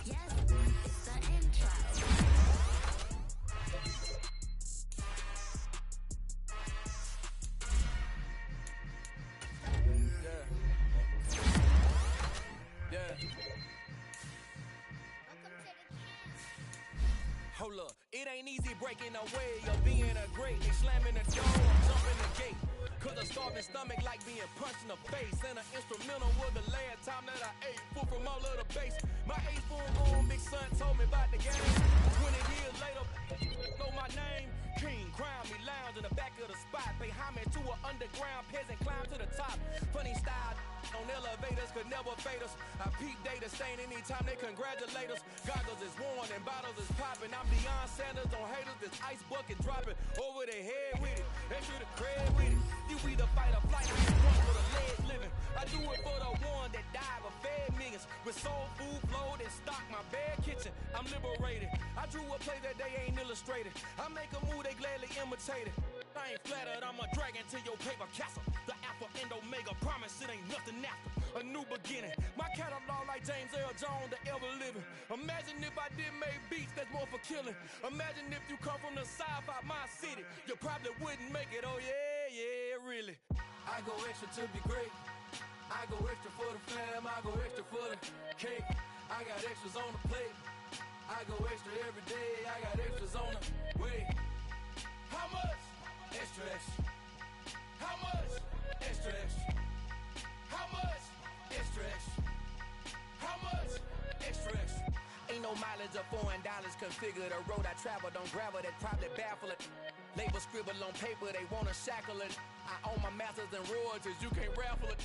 Yes, it's the intro. Hold up, it ain't easy breaking away or being a great. They slamming the door, I'm jumping the gate. Cause a starving stomach like being punched in the face. And an instrumental was the last time that I ate. Food from all of the base. My 8-4 big son told me about the game. 20 years later, know my name. King, crown me, lounge in the back of the spot. Pay homage to an underground peasant, climb to the top. Funny style on elevators, could never fade us. I peep data stain anytime they congratulate us. Goggles is worn and bottles is popping. I'm Deion Sanders on haters, this ice bucket dropping over their head with it. Extra the cred with it. You either fight or flight, or one for the lead living. I do it for the one that died but fed millions. With soul food flowed and stocked my bare kitchen. I'm liberated. I drew a play that they ain't illustrated. I make a move they gladly imitate it. I ain't flattered, I'm a dragon to your paper castle. The Alpha and Omega, promise it ain't nothing after. A new beginning. My catalog like James Earl Jones, the ever living. Imagine if I did make beats, that's more for killing. Imagine if you come from the south out my city. You probably wouldn't make it, oh yeah, really. I go extra to be great. I go extra for the fam, I go extra for the cake. I got extras on the plate. I go extra every day, I got extras on the way. How much? Extra, extra. How much? Extra, extra. How much? Extra, extra. How much? Extra, extra. Ain't no mileage of $4 configure the road I travel. Don't gravel, that probably baffle it. Label scribble on paper, they wanna shackle it. I own my masters and royalties, you can't raffle it.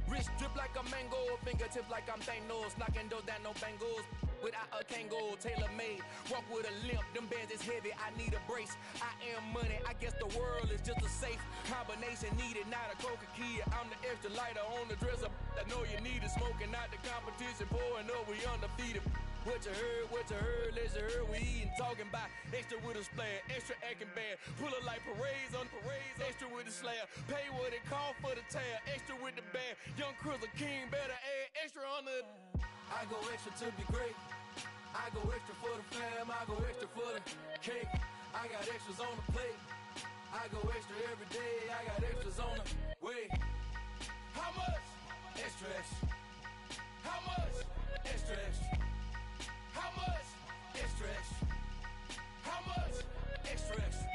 Wrist drip like a mango, fingertips like I'm Thanos. Knocking those down, no bangles. Without a Kangol, tailor-made. Walk with a limp, them bands is heavy, I need a brace. I am money, I guess the world is just a safe combination needed, not a coca key. I'm the extra lighter on the dresser. I know you need it, smoking out the competition, pouring up, we undefeated. What you heard, let's heard, we eating, talking about extra with a splash, extra acting bad, pull it like parades on parades, extra with the slab, pay what it cost for the tab, extra with the bag, young Crystal King, better add extra on the. I go extra to be great, I go extra for the fam, I go extra for the cake, I got extras on the plate, I go extra every day, I got extras on the way. How much? Extra, extra. How much? Extra, extra. How much? Extra, extra. How much? Extra, extra.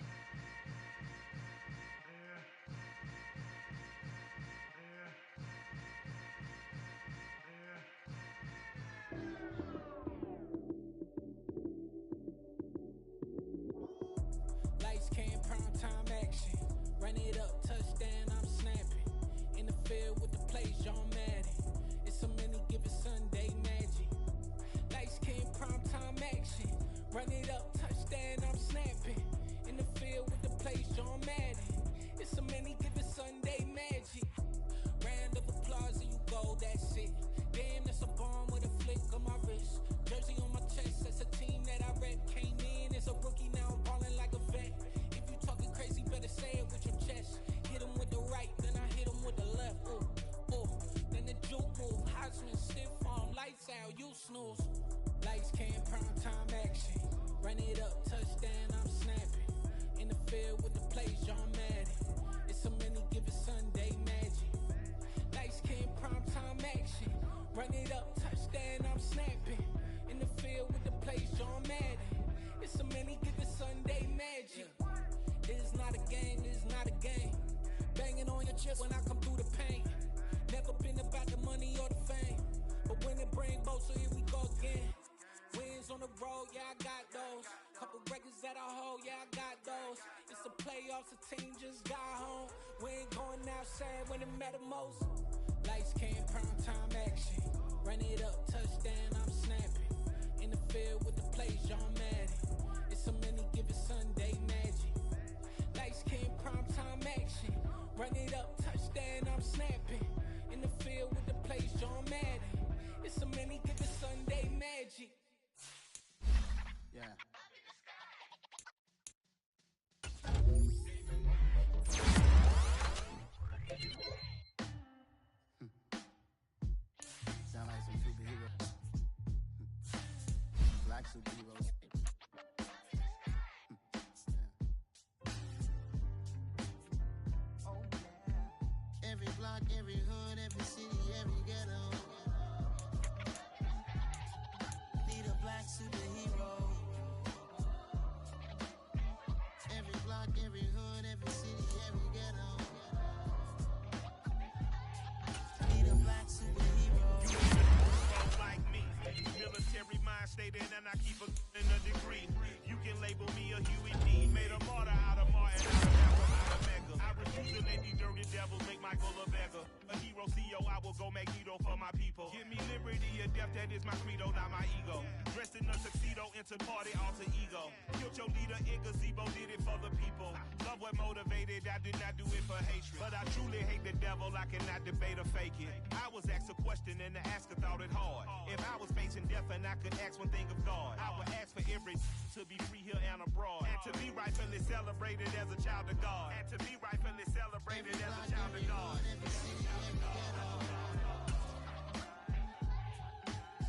Lights came, prime time action. Run it up, touchdown, I'm snapping. In the field with the plays, John Madden. It's a many given Sunday magic. Lights came, prime time action. Run it up, touchdown, I'm snapping. In the field with the plays, John Madden. It's a many given Sunday magic. Round of applause and you go, that's it. Damn, that's a bomb with a flick on my wrist. Jersey on my chest, that's a team that I rep. Came in as a rookie, now I'm ballin' like a vet. If you talking crazy, better say it with your chest. Hit him with the right, then I hit him with the left. Ooh, ooh. Then the juke move, Heisman, stiff arm, lights out, you snooze. Lights came, prime time action. Run it up, touchdown, I'm snapping. In the field with the plays, John Madden. It's a many given Sunday magic. Lights came, prime time action. Run it up, touchdown, I'm snapping. In the field with the plays, John Madden. It's a many given Sunday magic. It is not a game, it is not a game. Banging on your chest when I come through the pain. Never been about the money or the fame. But when it bring both, so here we go again. Wins on the road, yeah, I got those. Couple records that I hold, yeah, I got those. It's the playoffs, the team just got home. We ain't going outside when it matter most. Lights came, prime time action. Run it up, touchdown, I'm snapping. In the field with the plays, John Madden. It's a many given Sunday magic. Lights came, prime time action. Run it up, touchdown, I'm snapping. In the field with the plays, John Madden. It's a many given Sunday magic. Yeah. Sound like some superheroes. Black superheroes. Every block, every hood, every city, every ghetto. Need a black superhero. Every block, every hood, every city, every ghetto. Need a black superhero. Like me, military mind stated, and I keep in a degree. You can label me a Huey D. Made a martyr out of Martin, out of Mega. I refuse to let these dirty devils make Michael a beggar. A hero CEO, I will go Magneto for my people. is my credo, not my ego. Dressed in a tuxedo, into party, alter ego. Killed your leader in gazebo, did it for the people. Love what motivated, I did not do it for hatred. But I truly hate the devil, I cannot debate or fake it. I was asked a question and the asker thought it hard. If I was facing death and I could ask one thing of God, I would ask for every to be free here and abroad. And to be rightfully celebrated as a child of God. And to be rightfully celebrated as a child of God.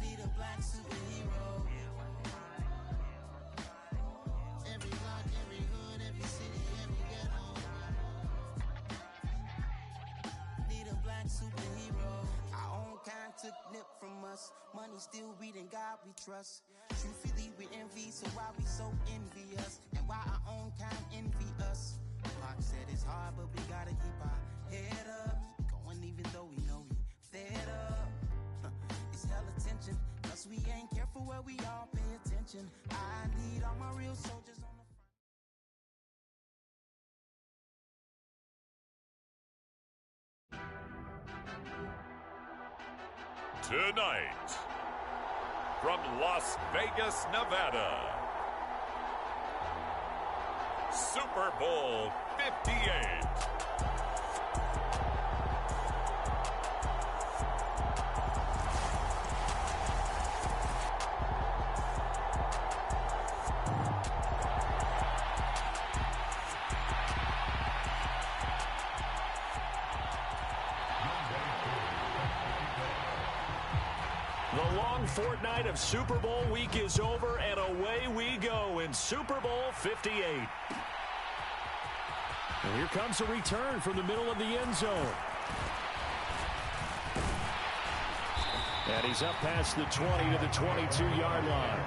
Need a black superhero. Every block, every hood, every city, every ghetto. Need a black superhero. Our own kind took nip from us. Money still reading God we trust. Truthfully we envy, so why we so envious? And why our own kind envy us? Pac said it's hard, but we gotta keep our head up. Going even though we know we fed up. It's hell attention, cause we ain't careful where we all pay attention. I need all my real soldiers on the Tonight, from Las Vegas, Nevada, Super Bowl 58. The long fortnight of Super Bowl week is over, and away we go in Super Bowl 58. And here comes a return from the middle of the end zone. And he's up past the 20 to the 22-yard line.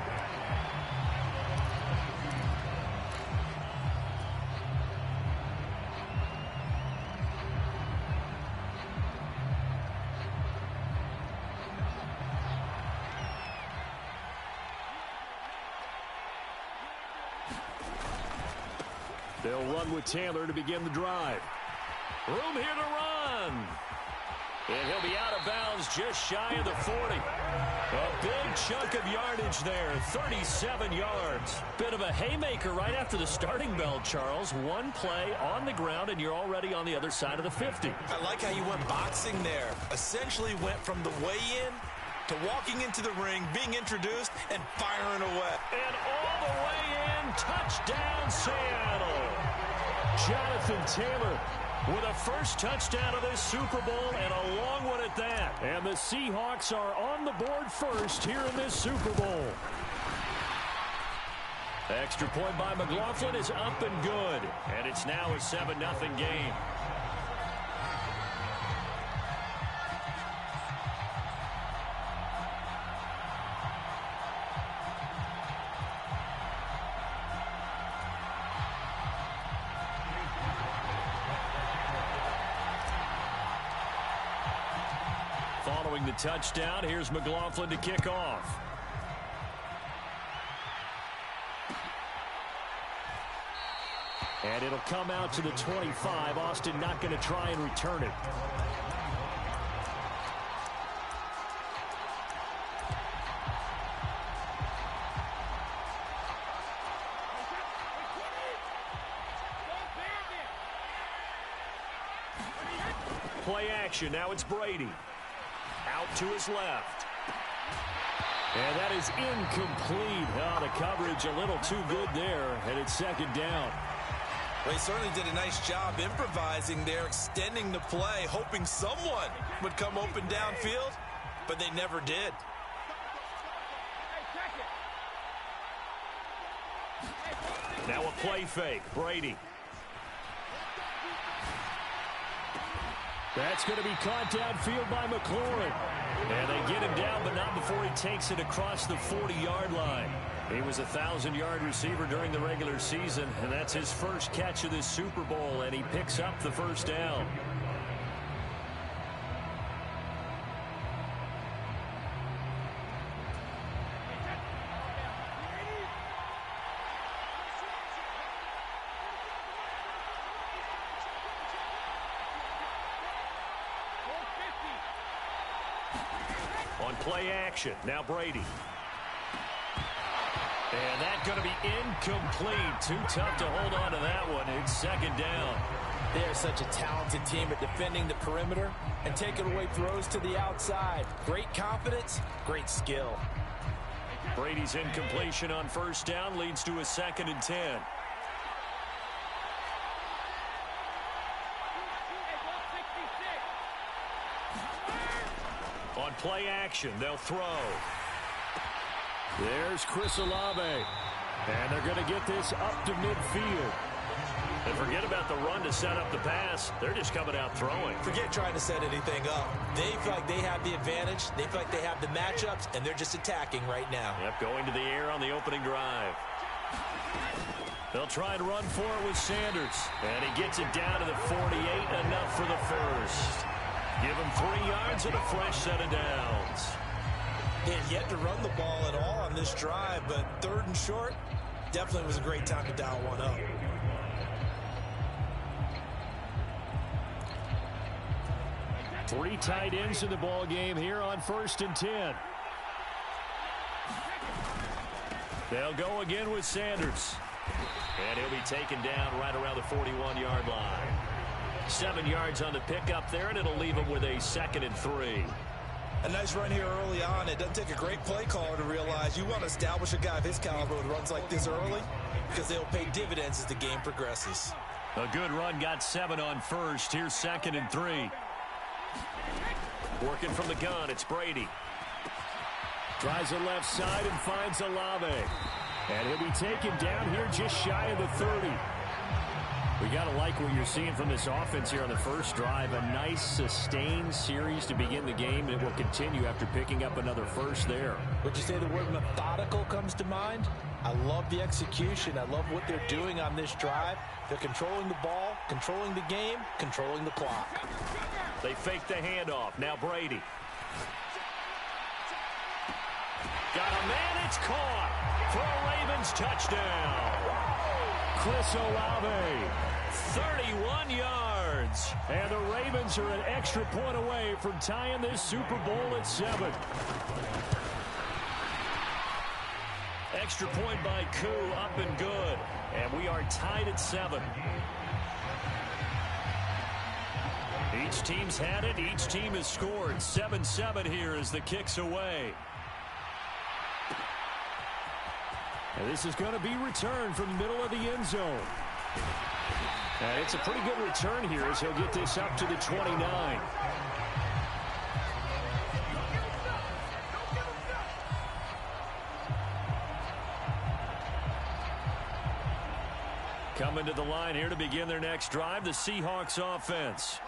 They'll run with Taylor to begin the drive. Room here to run. And he'll be out of bounds just shy of the 40. A big chunk of yardage there, 37 yards. Bit of a haymaker right after the starting bell, Charles. One play on the ground, and you're already on the other side of the 50. I like how you went boxing there. Essentially went from the weigh-in to walking into the ring, being introduced, and firing away. And all the way in, touchdown Seattle. Jonathan Taylor with a first touchdown of this Super Bowl, and a long one at that. And the Seahawks are on the board first here in this Super Bowl. Extra point by McLaughlin is up and good. And it's now a 7-0 game. Following the touchdown, here's McLaughlin to kick off. And it'll come out to the 25. Austin not going to try and return it. Play action. Now it's Brady. Out to his left. And that is incomplete. Oh, the coverage a little too good there, and it's second down. Well, he certainly did a nice job improvising there, extending the play, hoping someone would come open downfield, but they never did. Now a play fake. Brady. That's going to be caught downfield by McLaurin. And they get him down, but not before he takes it across the 40-yard line. He was a 1,000-yard receiver during the regular season, and that's his first catch of this Super Bowl, and he picks up the first down. On Play action. Now Brady. And that's going to be incomplete. Too tough to hold on to that one. It's second down. They are such a talented team at defending the perimeter and taking away throws to the outside. Great confidence, great skill. Brady's incompletion on first down leads to a 2nd and 10. On play action, they'll throw. There's Chris Olave. And they're going to get this up to midfield. And forget about the run to set up the pass. They're just coming out throwing. Forget trying to set anything up. They feel like they have the advantage. They feel like they have the matchups, and they're just attacking right now. Yep, going to the air on the opening drive. They'll try and run for it with Sanders. And he gets it down to the 48, enough for the first. Give him 3 yards and a fresh set of downs. They had yet to run the ball at all on this drive, but 3rd and short definitely was a great time to dial one up. Three tight ends in the ball game here on 1st and 10. They'll go again with Sanders. And he'll be taken down right around the 41-yard line. 7 yards on the pickup there, and it'll leave him with a 2nd and 3. A nice run here early on. It doesn't take a great play caller to realize you want to establish a guy of his caliber with runs like this early because they'll pay dividends as the game progresses. A good run, got 7 on first. Here's 2nd and 3. Working from the gun, it's Brady. Tries the left side and finds Olave. And he'll be taken down here just shy of the 30. We got to like what you're seeing from this offense here on the first drive. A nice, sustained series to begin the game, and it will continue after picking up another first there. Would you say the word methodical comes to mind? I love the execution. I love what they're doing on this drive. They're controlling the ball, controlling the game, controlling the clock. They fake the handoff. Now Brady. Got a man, it's caught. For a Ravens touchdown. Chris Olave. 31 yards. And the Ravens are an extra point away from tying this Super Bowl at 7. Extra point by Koo, up and good. And we are tied at 7. Each team's had it. Each team has scored. 7-7 here as the kick's away. And this is going to be returned from the middle of the end zone. And it's a pretty good return here as he'll get this up to the 29. Coming to the line here to begin their next drive, the Seahawks offense.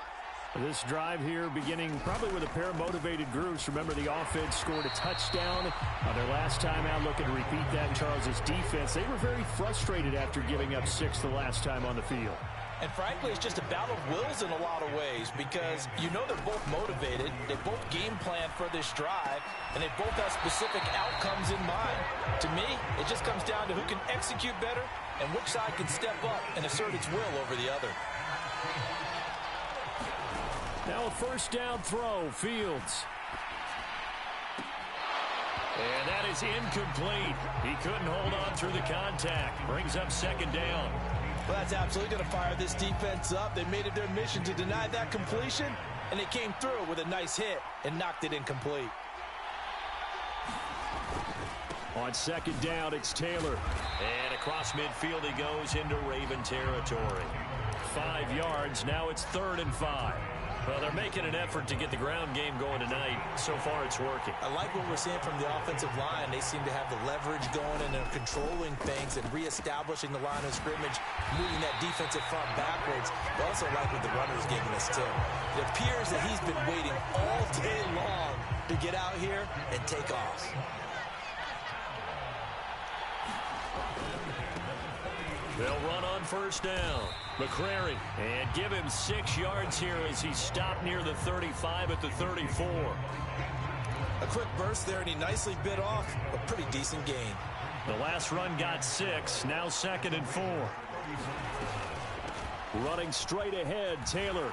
This drive here beginning probably with a pair of motivated groups. Remember, the offense scored a touchdown on their last time out. Looking to repeat that in Charles' defense. They were very frustrated after giving up 6 the last time on the field. And frankly, it's just a battle of wills in a lot of ways because you know they're both motivated. They both game plan for this drive, and they both have specific outcomes in mind. To me, it just comes down to who can execute better and which side can step up and assert its will over the other. Now a first down throw, Fields. And that is incomplete. He couldn't hold on through the contact. Brings up 2nd down. Well, that's absolutely going to fire this defense up. They made it their mission to deny that completion, and they came through with a nice hit and knocked it incomplete. On 2nd down, it's Taylor. And across midfield he goes into Raven territory. 5 yards, now it's 3rd and 5. Well, they're making an effort to get the ground game going tonight. So far, it's working. I like what we're seeing from the offensive line. They seem to have the leverage going, and they're controlling things and reestablishing the line of scrimmage, moving that defensive front backwards. But also like what the runner's giving us, too. It appears that he's been waiting all day long to get out here and take off. They'll run on first down. McCrary, and give him 6 yards here as he stopped near the 35 at the 34. A quick burst there, and he nicely bit off a pretty decent gain. The last run got 6, now 2nd and 4. Running straight ahead, Taylor.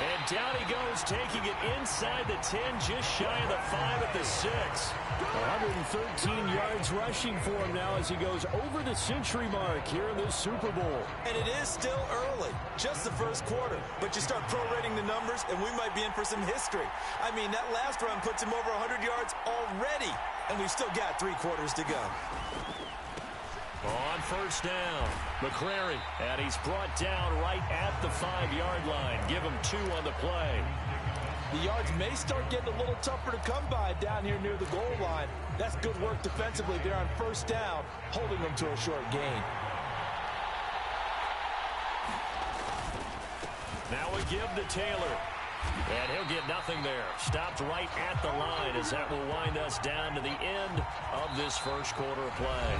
And down he goes, taking it inside the 10, just shy of the 5 at the 6. 113 yards rushing for him now as he goes over the century mark here in this Super Bowl. And it is still early, just the first quarter. But you start prorating the numbers, and we might be in for some history. I mean, that last run puts him over 100 yards already, and we've still got 3 quarters to go. On first down, McCrary, and he's brought down right at the 5-yard line. Give him 2 on the play. The yards may start getting a little tougher to come by down here near the goal line. That's good work defensively there on first down, holding them to a short gain. Now we give to Taylor. And he'll get nothing there. Stopped right at the line as that will wind us down to the end of this first quarter of play.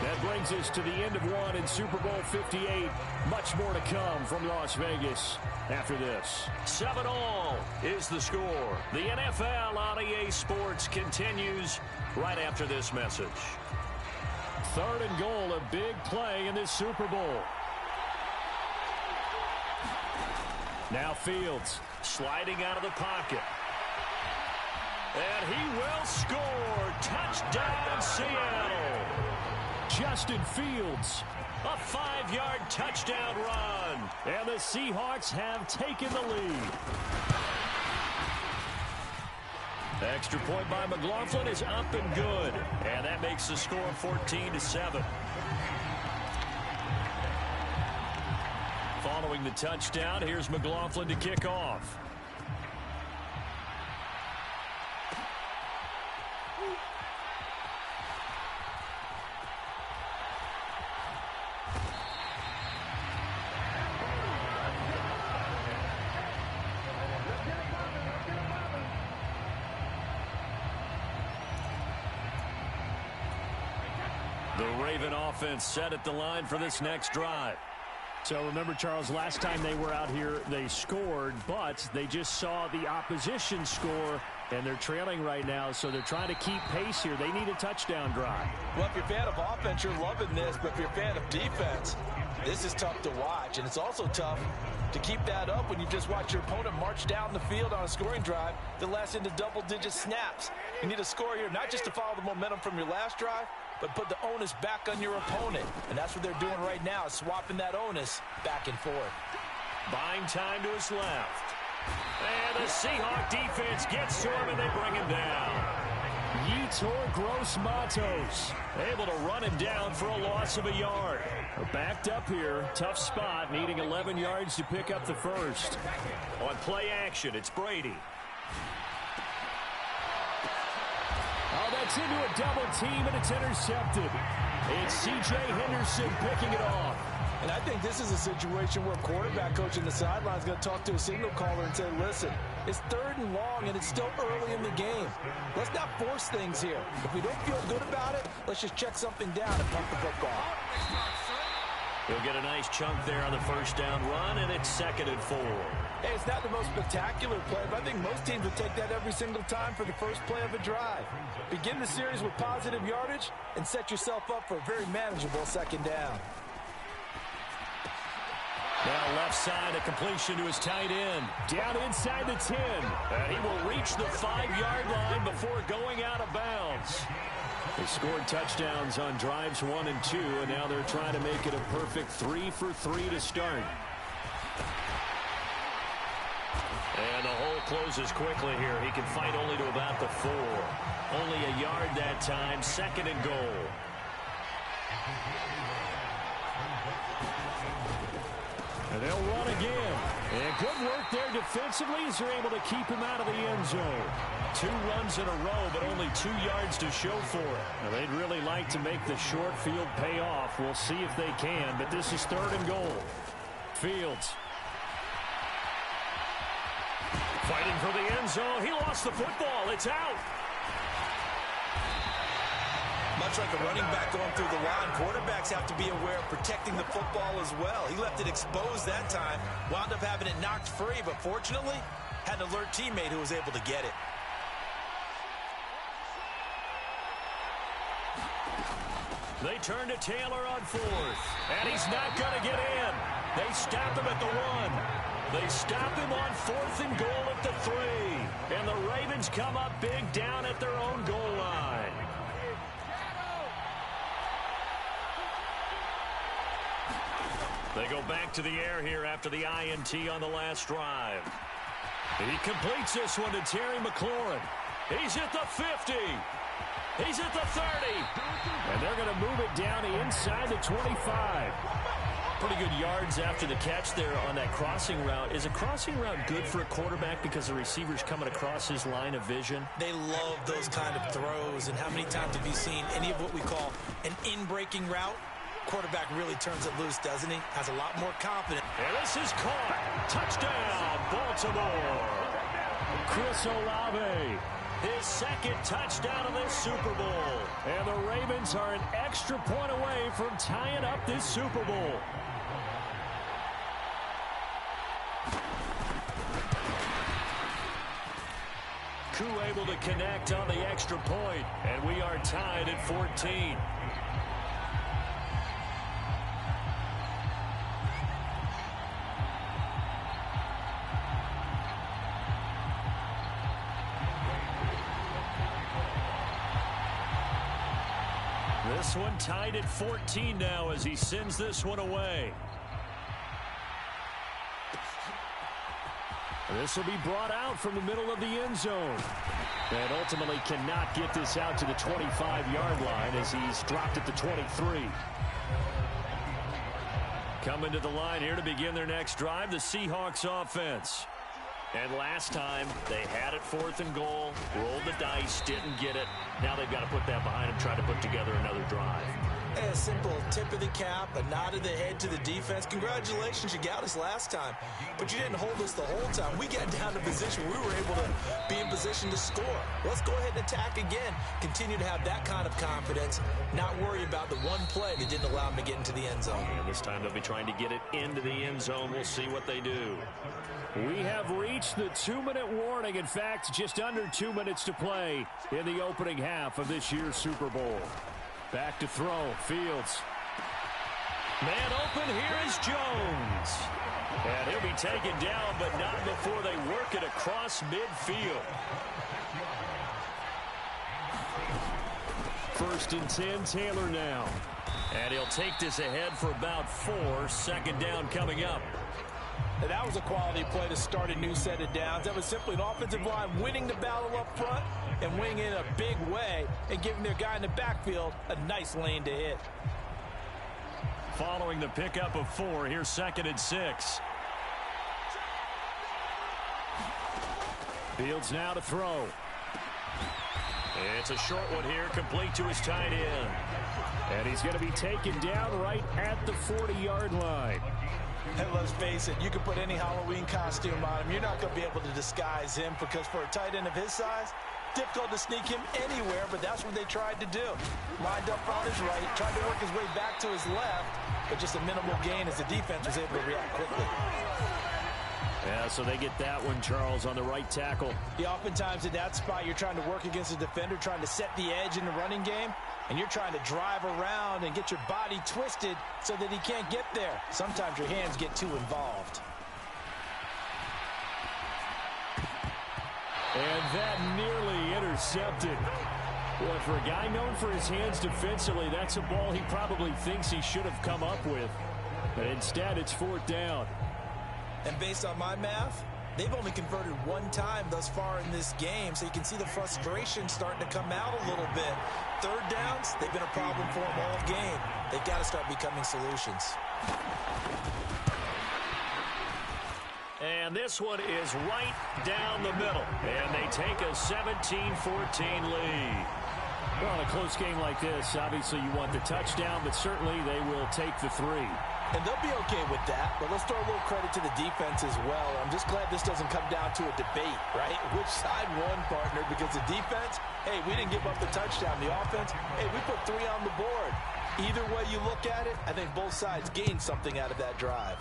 That brings us to the end of one in Super Bowl 58. Much more to come from Las Vegas after this. 7-all is the score. The NFL on EA Sports continues right after this message. 3rd and goal, a big play in this Super Bowl. Now Fields sliding out of the pocket. And he will score. Touchdown, Seattle. Justin Fields. A 5-yard touchdown run. And the Seahawks have taken the lead. Extra point by McLaughlin is up and good. And that makes the score 14-7. Following the touchdown, here's McLaughlin to kick off. The Raven offense set at the line for this next drive. So remember, Charles, last time they were out here, they scored, but they just saw the opposition score, and they're trailing right now, so they're trying to keep pace here. They need a touchdown drive. Well, if you're a fan of offense, you're loving this, but if you're a fan of defense, this is tough to watch, and it's also tough to keep that up when you just watch your opponent march down the field on a scoring drive that lasts into double-digit snaps. You need a score here, not just to follow the momentum from your last drive, but put the onus back on your opponent. And that's what they're doing right now, swapping that onus back and forth. Buying time to his left. And the Seahawk defense gets to him, and they bring him down. Yetur Gross-Matos able to run him down for a loss of a yard. Backed up here, tough spot, needing 11 yards to pick up the first. On play action, it's Brady. Oh, that's into a double team, and it's intercepted. It's C.J. Henderson picking it off. And I think this is a situation where a quarterback coach in the sideline is going to talk to a signal caller and say, listen, it's 3rd and long, and it's still early in the game. Let's not force things here. If we don't feel good about it, let's just check something down and punt the football. He'll get a nice chunk there on the first down run, and it's 2nd and 4. Hey, it's not the most spectacular play, but I think most teams would take that every single time for the first play of a drive. Begin the series with positive yardage and set yourself up for a very manageable 2nd down. Now left side, a completion to his tight end. Down inside the 10. And he will reach the 5-yard line before going out of bounds. They scored touchdowns on drives 1 and 2, and now they're trying to make it a perfect 3 for 3 to start. And the hole closes quickly here. He can fight only to about the 4. Only a yard that time, 2nd and goal. And they'll run again. And good work there defensively as they're able to keep him out of the end zone. 2 runs in a row, but only 2 yards to show for it. Now, they'd really like to make the short field pay off. We'll see if they can, but this is 3rd and goal. Fields. Fighting for the end zone. He lost the football. It's out. Much like a running back going through the line, quarterbacks have to be aware of protecting the football as well. He left it exposed that time, wound up having it knocked free, but fortunately, had an alert teammate who was able to get it. They turn to Taylor on fourth, and he's not going to get in. They stop him at the 1. They stop him on 4th and goal at the 3. And the Ravens come up big down at their own goal line. They go back to the air here after the INT on the last drive. He completes this one to Terry McLaurin. He's at the 50. He's at the 30. And they're going to move it down inside the 25. Pretty good yards after the catch there on that crossing route. Is a crossing route good for a quarterback because the receiver's coming across his line of vision? They love those kind of throws. And how many times have you seen any of what we call an in-breaking route? Quarterback really turns it loose, doesn't he? Has a lot more confidence. And this is caught. Touchdown, Baltimore. Chris Olave. His second touchdown of this Super Bowl. And the Ravens are an extra point away from tying up this Super Bowl. Koo able to connect on the extra point, and we are tied at 14. This one tied at 14 now as he sends this one away. This will be brought out from the middle of the end zone. And ultimately cannot get this out to the 25-yard line as he's dropped at the 23. Coming to the line here to begin their next drive, the Seahawks offense. And last time, they had it 4th and goal, rolled the dice, didn't get it. Now they've got to put that behind them, try to put together another drive. A simple tip of the cap, a nod of the head to the defense. Congratulations, you got us last time. But you didn't hold us the whole time. We got down to position. We were able to be in position to score. Let's go ahead and attack again. Continue to have that kind of confidence. Not worry about the one play that didn't allow them to get into the end zone. And this time they'll be trying to get it into the end zone. We'll see what they do. We have reached the 2-minute warning. In fact, just under 2 minutes to play in the opening half of this year's Super Bowl. Back to throw. Fields. Man open. Here is Jones. And he'll be taken down, but not before they work it across midfield. 1st and 10, Taylor now. And he'll take this ahead for about 4. 2nd down coming up. And that was a quality play to start a new set of downs. That was simply an offensive line winning the battle up front and winning in a big way and giving their guy in the backfield a nice lane to hit. Following the pickup of 4, here's 2nd and 6. Fields now to throw. It's a short one here, complete to his tight end. And he's going to be taken down right at the 40-yard line. And let's face it, you can put any Halloween costume on him. You're not going to be able to disguise him because for a tight end of his size, difficult to sneak him anywhere, but that's what they tried to do. Lined up on his right, tried to work his way back to his left, but just a minimal gain as the defense was able to react quickly. Yeah, so they get that one, Charles, on the right tackle. Yeah, oftentimes at that spot, you're trying to work against a defender, trying to set the edge in the running game, and you're trying to drive around and get your body twisted so that he can't get there. Sometimes your hands get too involved. And that nearly intercepted. Boy, for a guy known for his hands defensively, that's a ball he probably thinks he should have come up with. But instead, it's 4th down. And based on my math, they've only converted 1 time thus far in this game, so you can see the frustration starting to come out a little bit. 3rd downs, they've been a problem for them all game. They've got to start becoming solutions. And this one is right down the middle. And they take a 17-14 lead. Well, in a close game like this, obviously you want the touchdown, but certainly they will take the 3. And they'll be okay with that, but let's throw a little credit to the defense as well. I'm just glad this doesn't come down to a debate, right? Which side won, partner? Because the defense, hey, we didn't give up the touchdown. The offense, hey, we put 3 on the board. Either way you look at it, I think both sides gained something out of that drive.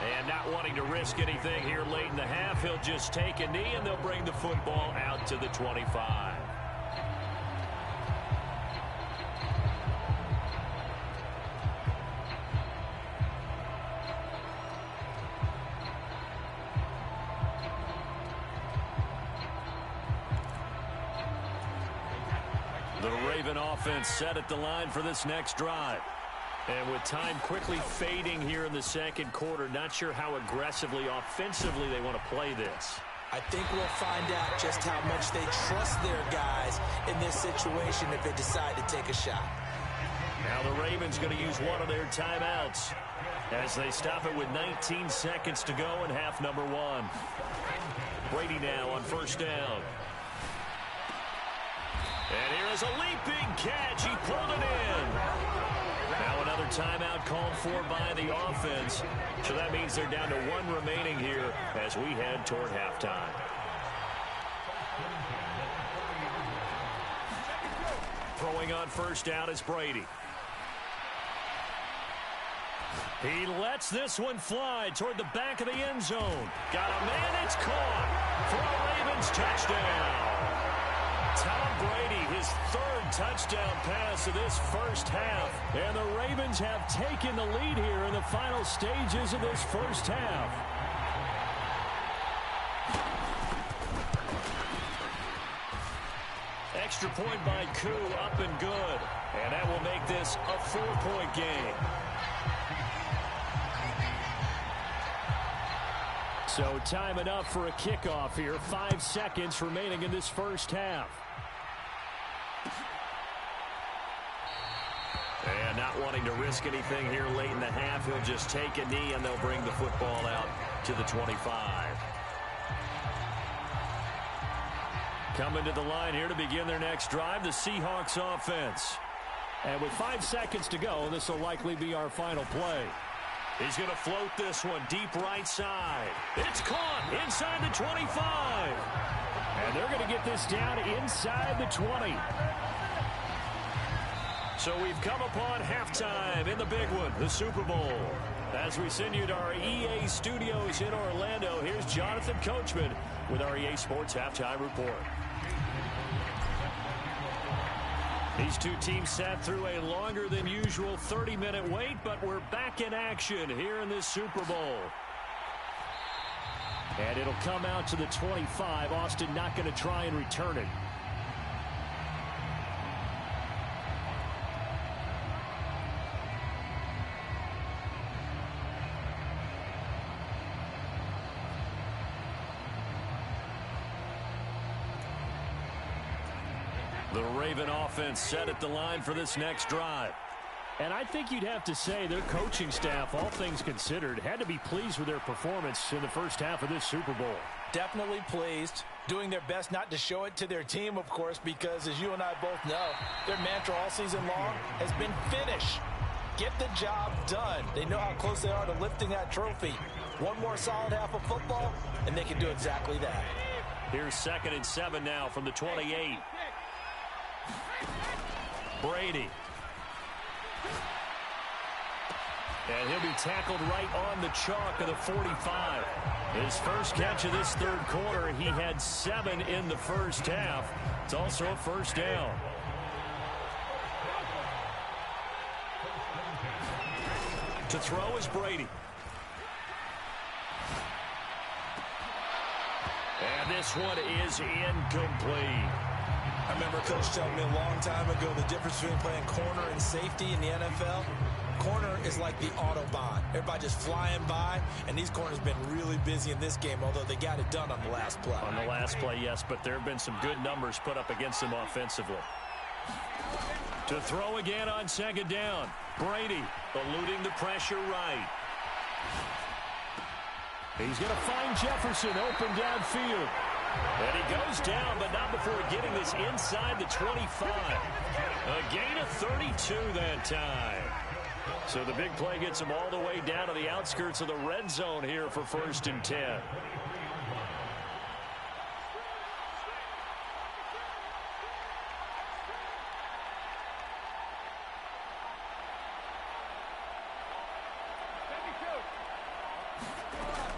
And not wanting to risk anything here late in the half, he'll just take a knee, and they'll bring the football out to the 25. The Raven offense set at the line for this next drive. And with time quickly fading here in the second quarter, not sure how aggressively, offensively they want to play this. I think we'll find out just how much they trust their guys in this situation if they decide to take a shot. Now the Ravens going to use one of their timeouts as they stop it with 19 seconds to go in half number one. Brady now on first down. And here is a leaping catch. He pulled it in. Now another timeout called for by the offense. So that means they're down to one remaining here as we head toward halftime. Throwing on first down is Brady. He lets this one fly toward the back of the end zone. Got a man, it's caught for a Ravens touchdown. Tom Brady, his third touchdown pass of this first half. And the Ravens have taken the lead here in the final stages of this first half. Extra point by Koo, up and good. And that will make this a 4-point game. So time enough for a kickoff here. 5 seconds remaining in this first half. And not wanting to risk anything here late in the half, he'll just take a knee and they'll bring the football out to the 25. Coming to the line here to begin their next drive, the Seahawks offense. And with 5 seconds to go, this will likely be our final play. He's going to float this one deep right side. It's caught inside the 25. And they're going to get this down inside the 20. So we've come upon halftime in the big one, the Super Bowl. As we send you to our EA studios in Orlando, here's Jonathan Coachman with our EA Sports Halftime Report. These two teams sat through a longer than usual 30-minute wait, but we're back in action here in this Super Bowl. And it'll come out to the 25. Austin not going to try and return it. The Raven offense set at the line for this next drive. And I think you'd have to say their coaching staff, all things considered, had to be pleased with their performance in the first half of this Super Bowl. Definitely pleased, doing their best not to show it to their team, of course, because as you and I both know, their mantra all season long has been finish. Get the job done. They know how close they are to lifting that trophy. One more solid half of football, and they can do exactly that. Here's 2nd and 7 now from the 28. Brady. And he'll be tackled right on the chalk of the 45. His first catch of this third quarter, he had 7 in the first half. It's also a first down. To throw is Brady. And this one is incomplete. I remember Coach telling me a long time ago the difference between playing corner and safety in the NFL. Corner is like the Autobahn. Everybody just flying by, and these corners have been really busy in this game, although they got it done on the last play. On the last play, yes, but there have been some good numbers put up against them offensively. To throw again on 2nd down. Brady eluding the pressure right. He's going to find Jefferson open downfield. And he goes down, but not before getting this inside the 25. A gain of 32 that time. So the big play gets him all the way down to the outskirts of the red zone here for 1st and 10.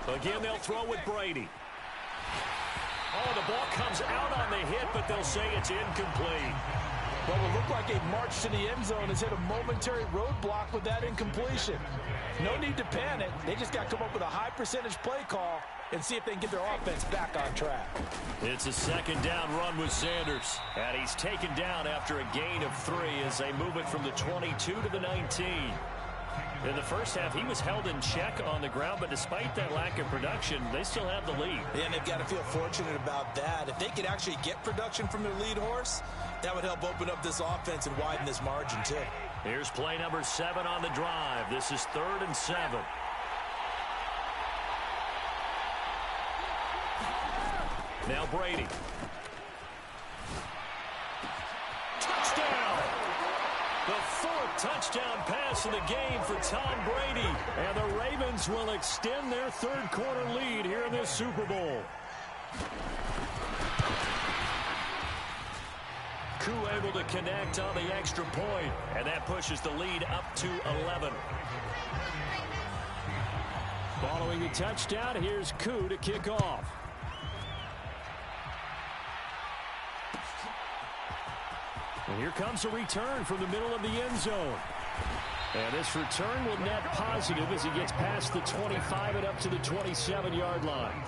Again, they'll throw with Brady. Oh, the ball comes out on the hit, but they'll say it's incomplete. Well, it looked like a march to the end zone has hit a momentary roadblock with that incompletion. No need to panic. They just got to come up with a high percentage play call and see if they can get their offense back on track. It's a second down run with Sanders. And he's taken down after a gain of 3 as they move it from the 22 to the 19. In the first half, he was held in check on the ground, but despite that lack of production, they still have the lead. Yeah, and they've got to feel fortunate about that. If they could actually get production from their lead horse, that would help open up this offense and widen this margin, too. Here's play number 7 on the drive. This is 3rd and 7. Now Brady. Touchdown! The 4th touchdown pass of the game for Tom Brady. And the Ravens will extend their third-quarter lead here in this Super Bowl. Koo able to connect on the extra point, and that pushes the lead up to 11. Following the touchdown, here's Koo to kick off. And here comes a return from the middle of the end zone. And this return will net positive as he gets past the 25 and up to the 27-yard line.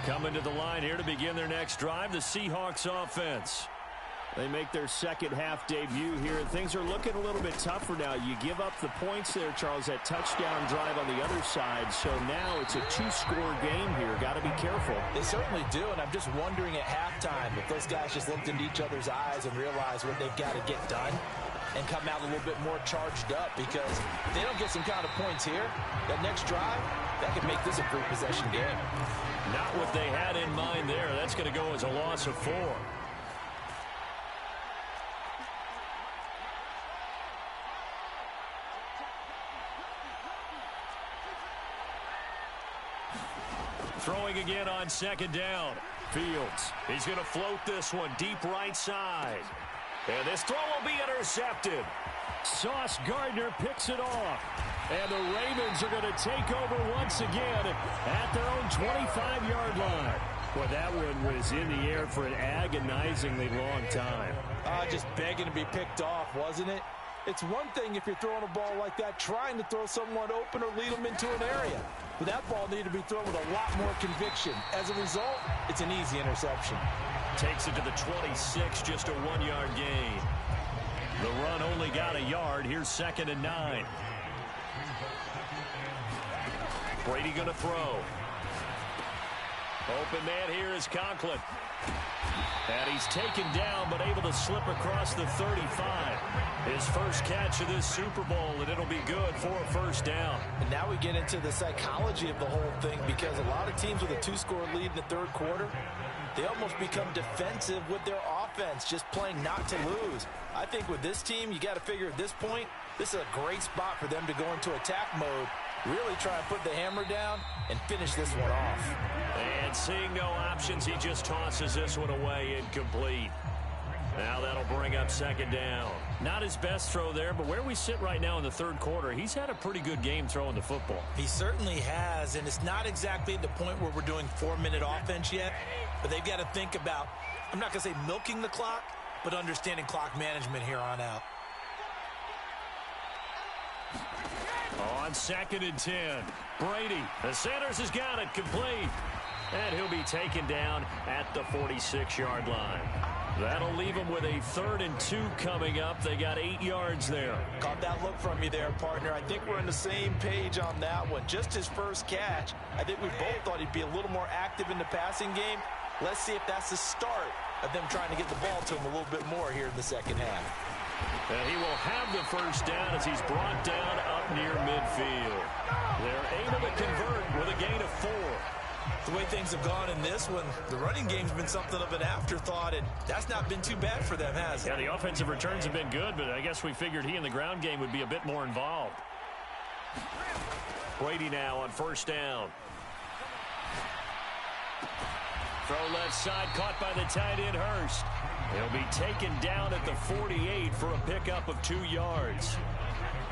Coming to the line here to begin their next drive, the Seahawks offense. They make their second half debut here, and things are looking a little bit tougher now. You give up the points there, Charles, that touchdown drive on the other side. So now it's a 2-score game here. Got to be careful. They certainly do, and I'm just wondering at halftime if those guys just looked into each other's eyes and realized what they've got to get done and come out a little bit more charged up, because if they don't get some kind of points here, that next drive, that could make this a 3-possession game. Not what they had in mind there. That's going to go as a loss of 4. Throwing again on second down. Fields. He's going to float this one deep right side. And this throw will be intercepted. Sauce Gardner picks it off. And the Ravens are going to take over once again at their own 25-yard line. Well, that one was in the air for an agonizingly long time. Just begging to be picked off, wasn't it? It's one thing if you're throwing a ball like that, trying to throw someone open or lead them into an area. But that ball needed to be thrown with a lot more conviction. As a result, it's an easy interception. Takes it to the 26, just a 1-yard gain. The run only got a yard. Here's 2nd and 9. Brady going to throw. Open man here is Conklin. And he's taken down, but able to slip across the 35. His first catch of this Super Bowl, and it'll be good for a first down. And now we get into the psychology of the whole thing, because a lot of teams with a 2-score lead in the third quarter, they almost become defensive with their offense, just playing not to lose. I think with this team, you got to figure at this point, this is a great spot for them to go into attack mode, really try and put the hammer down and finish this one off. And seeing no options, he just tosses this one away, incomplete. Now that'll bring up 2nd down. Not his best throw there, but where we sit right now in the third quarter, he's had a pretty good game throwing the football. He certainly has, and it's not exactly at the point where we're doing 4-minute offense yet, but they've got to think about, I'm not going to say milking the clock, but understanding clock management here on out. On 2nd and 10, Brady. The Sanders has got it complete. And he'll be taken down at the 46-yard line. That'll leave him with a 3rd and 2 coming up. They got 8 yards there. Caught that look from you there, partner. I think we're on the same page on that one. Just his first catch. I think we both thought he'd be a little more active in the passing game. Let's see if that's the start of them trying to get the ball to him a little bit more here in the second half. And he will have the first down as he's brought down up near midfield. They're able to convert with a gain of 4. The way things have gone in this one, the running game's been something of an afterthought, and that's not been too bad for them, has it? Yeah, the offensive returns have been good, but I guess we figured he in the ground game would be a bit more involved. Brady now on first down. Throw left side, caught by the tight end Hurst. He'll be taken down at the 48 for a pickup of 2 yards.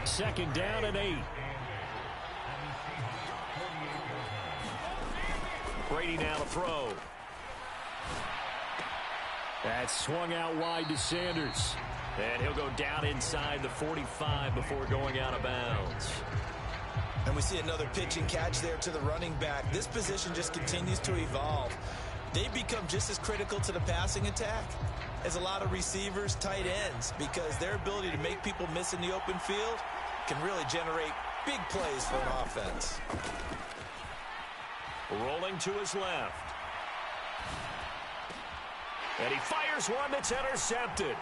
2nd down and 8. Brady now to throw. That's swung out wide to Sanders. And he'll go down inside the 45 before going out of bounds. And we see another pitch and catch there to the running back. This position just continues to evolve. They become just as critical to the passing attack as a lot of receivers, tight ends, because their ability to make people miss in the open field can really generate big plays for an offense. Rolling to his left. And he fires one that's intercepted.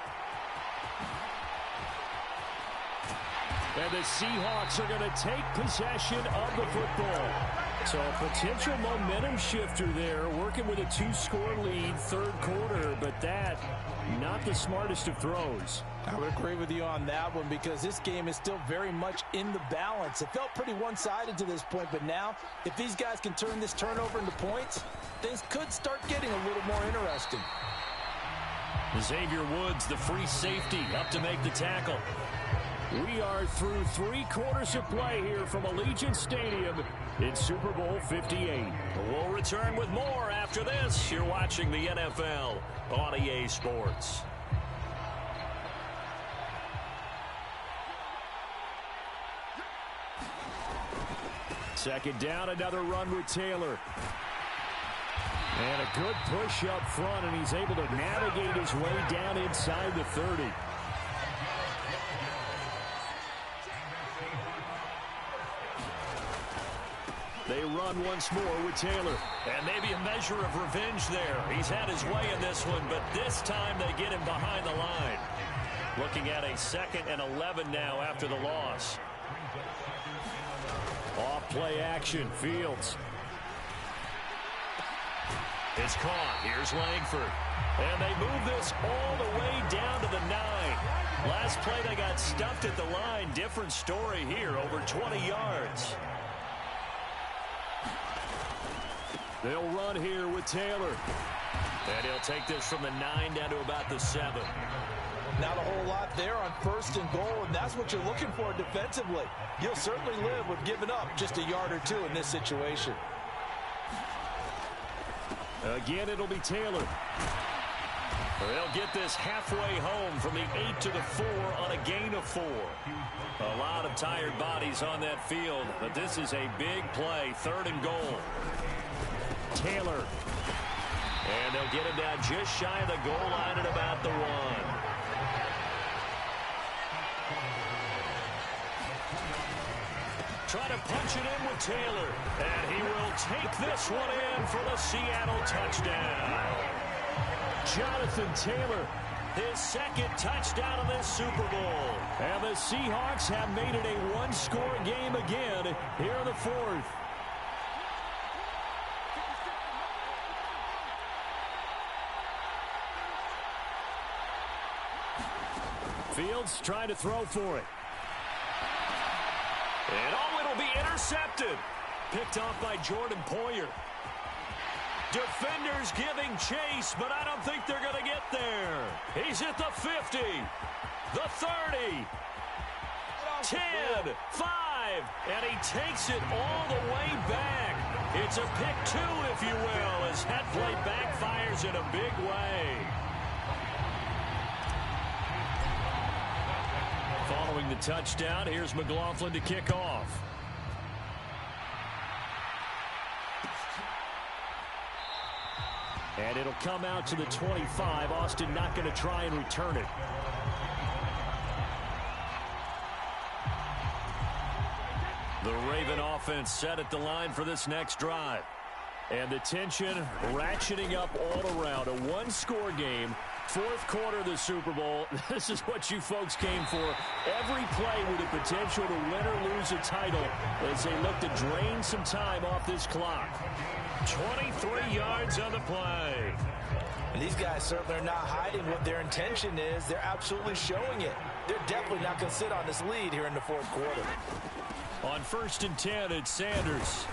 And the Seahawks are going to take possession of the football. So a potential momentum shifter there, working with a 2-score lead, third quarter, but that, not the smartest of throws. I would agree with you on that one because this game is still very much in the balance. It felt pretty one-sided to this point, but now, if these guys can turn this turnover into points, things could start getting a little more interesting. Xavier Woods, the free safety, up to make the tackle. We are through 3 quarters of play here from Allegiant Stadium in Super Bowl 58. We'll return with more after this. You're watching the NFL on EA Sports. Second down, another run with Taylor. And a good push up front, and he's able to navigate his way down inside the 30. They run once more with Taylor. And maybe a measure of revenge there. He's had his way in this one, but this time they get him behind the line. Looking at a 2nd and 11 now after the loss. Off play action, Fields. It's caught. Here's Langford. And they move this all the way down to the 9. Last play they got stuffed at the line. Different story here, over 20 yards. They'll run here with Taylor. And he'll take this from the 9 down to about the 7. Not a whole lot there on 1st and goal, and that's what you're looking for defensively. You'll certainly live with giving up just a yard or 2 in this situation. Again, it'll be Taylor. They'll get this halfway home from the 8 to the 4 on a gain of 4. A lot of tired bodies on that field, but this is a big play, 3rd and goal. Taylor. And they'll get him down just shy of the goal line at about the 1. Try to punch it in with Taylor. And he will take this one in for the Seattle touchdown. Jonathan Taylor, his 2nd touchdown of this Super Bowl. And the Seahawks have made it a 1-score game again here in the 4th. Fields trying to throw for it. And it'll be intercepted. Picked off by Jordan Poyer. Defenders giving chase, but I don't think they're going to get there. He's at the 50, the 30, 10, 5, and he takes it all the way back. It's a pick 2, if you will, as that play backfires in a big way. Following the touchdown, here's McLaughlin to kick off. And it'll come out to the 25. Austin not going to try and return it. The Raven offense set at the line for this next drive. And the tension ratcheting up all around. A 1-score game. 4th quarter of the Super Bowl. This is what you folks came for. Every play with the potential to win or lose a title as they look to drain some time off this clock. 23 yards on the play. And these guys certainly are not hiding what their intention is. They're absolutely showing it. They're definitely not going to sit on this lead here in the 4th quarter. On 1st and 10, it's Sanders.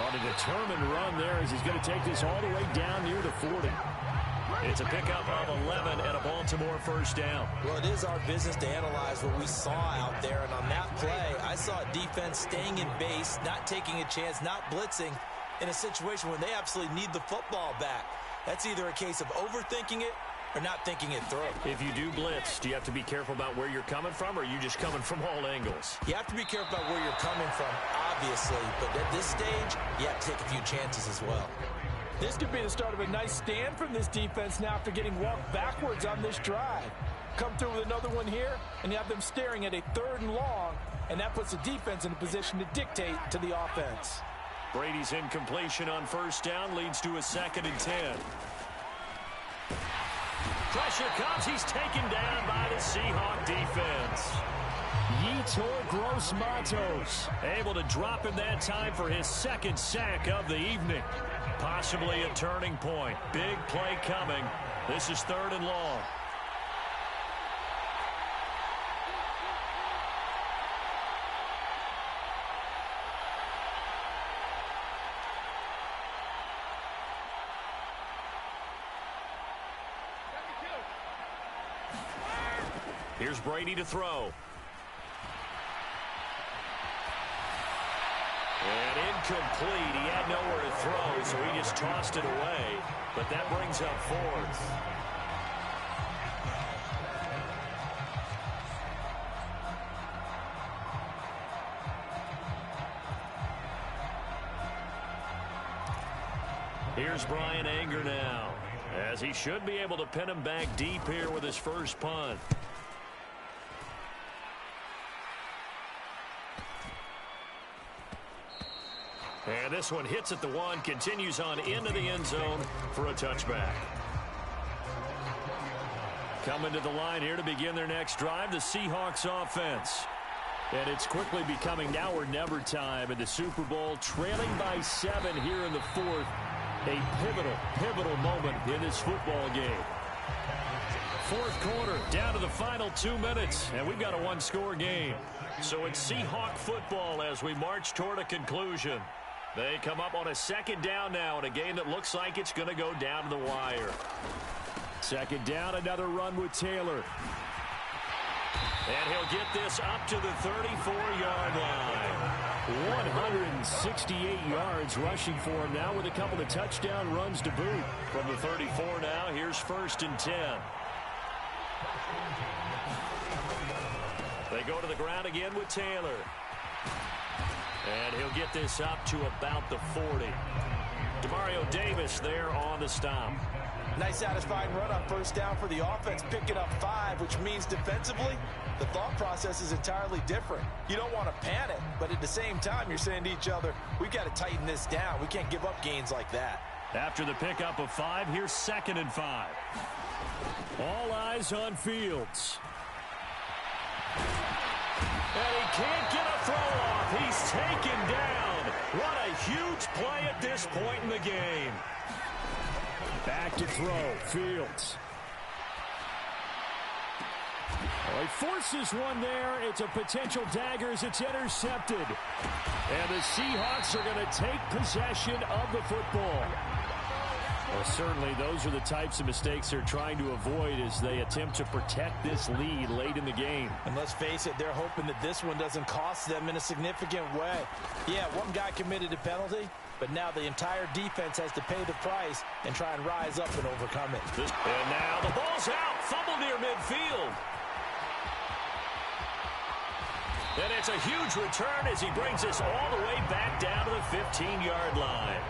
On a determined run there as he's going to take this all the way down near the 40. It's a pickup of 11 and a Baltimore 1st down. Well, it is our business to analyze what we saw out there. And on that play, I saw a defense staying in base, not taking a chance, not blitzing, in a situation when they absolutely need the football back. That's either a case of overthinking it or not thinking it through. If you do blitz, do you have to be careful about where you're coming from, or are you just coming from all angles? You have to be careful about where you're coming from, obviously, but at this stage, you have to take a few chances as well. This could be the start of a nice stand from this defense now after getting walked backwards on this drive. Come through with another one here, and you have them staring at a 3rd and long, and that puts the defense in a position to dictate to the offense. Brady's incompletion on 1st down leads to a 2nd and 10. Pressure comes. He's taken down by the Seahawk defense. Yetur Gross-Matos able to drop him that time for his 2nd sack of the evening. Possibly a turning point. Big play coming. This is 3rd and long. Here's Brady to throw. And incomplete. He had nowhere to throw, so he just tossed it away. But that brings up 4th. Here's Brian Anger now, as he should be able to pin him back deep here with his first punt. And this one hits at the 1, continues on into the end zone for a touchback. Coming to the line here to begin their next drive, the Seahawks offense. And it's quickly becoming now or never time in the Super Bowl, trailing by 7 here in the 4th. A pivotal moment in this football game. 4th quarter, down to the final 2 minutes, and we've got a 1-score game. So it's Seahawk football as we march toward a conclusion. They come up on a 2nd down now in a game that looks like it's going to go down to the wire. 2nd down, another run with Taylor. And he'll get this up to the 34-yard line. 168 yards rushing for him now with a couple of touchdown runs to boot. From the 34 now, here's 1st and 10. They go to the ground again with Taylor. And he'll get this up to about the 40. Demario Davis there on the stop. Nice satisfying run on 1st down for the offense, picking up 5, which means defensively, the thought process is entirely different. You don't want to panic, but at the same time, you're saying to each other, we've got to tighten this down. We can't give up gains like that. After the pickup of 5, here's 2nd and 5. All eyes on Fields. And he can't get a throw off. He's taken down. What a huge play at this point in the game. Back to throw, Fields. Oh, he forces one there. It's a potential dagger as it's intercepted. And the Seahawks are going to take possession of the football. Well, certainly those are the types of mistakes they're trying to avoid as they attempt to protect this lead late in the game. And let's face it, they're hoping that this one doesn't cost them in a significant way. Yeah, one guy committed a penalty, but now the entire defense has to pay the price and try and rise up and overcome it. And now the ball's out, fumbled near midfield. And it's a huge return as he brings us all the way back down to the 15-yard line.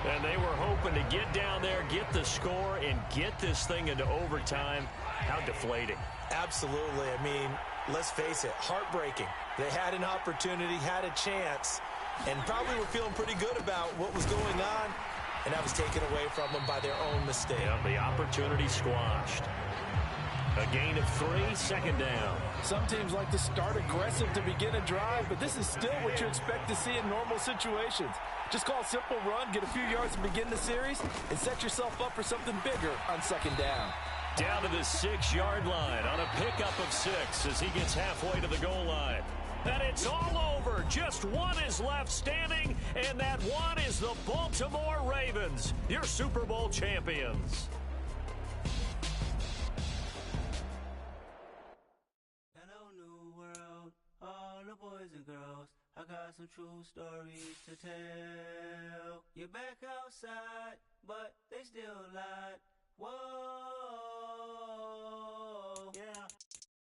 And they were hoping to get down there, get the score, and get this thing into overtime. How deflating. Absolutely. I mean, let's face it, heartbreaking. They had an opportunity, had a chance, and probably were feeling pretty good about what was going on, and that was taken away from them by their own mistake. Yep, the opportunity squashed. A gain of 3, 2nd down. Some teams like to start aggressive to begin a drive, but this is still what you expect to see in normal situations. Just call a simple run, get a few yards to begin the series, and set yourself up for something bigger on 2nd down. Down to the 6-yard line on a pickup of 6 as he gets halfway to the goal line. And it's all over. Just one is left standing, and that one is the Baltimore Ravens, your Super Bowl champions. Hello, new world, all the boys and girls. I got some true stories to tell. You're back outside, but they still lied. Whoa, yeah.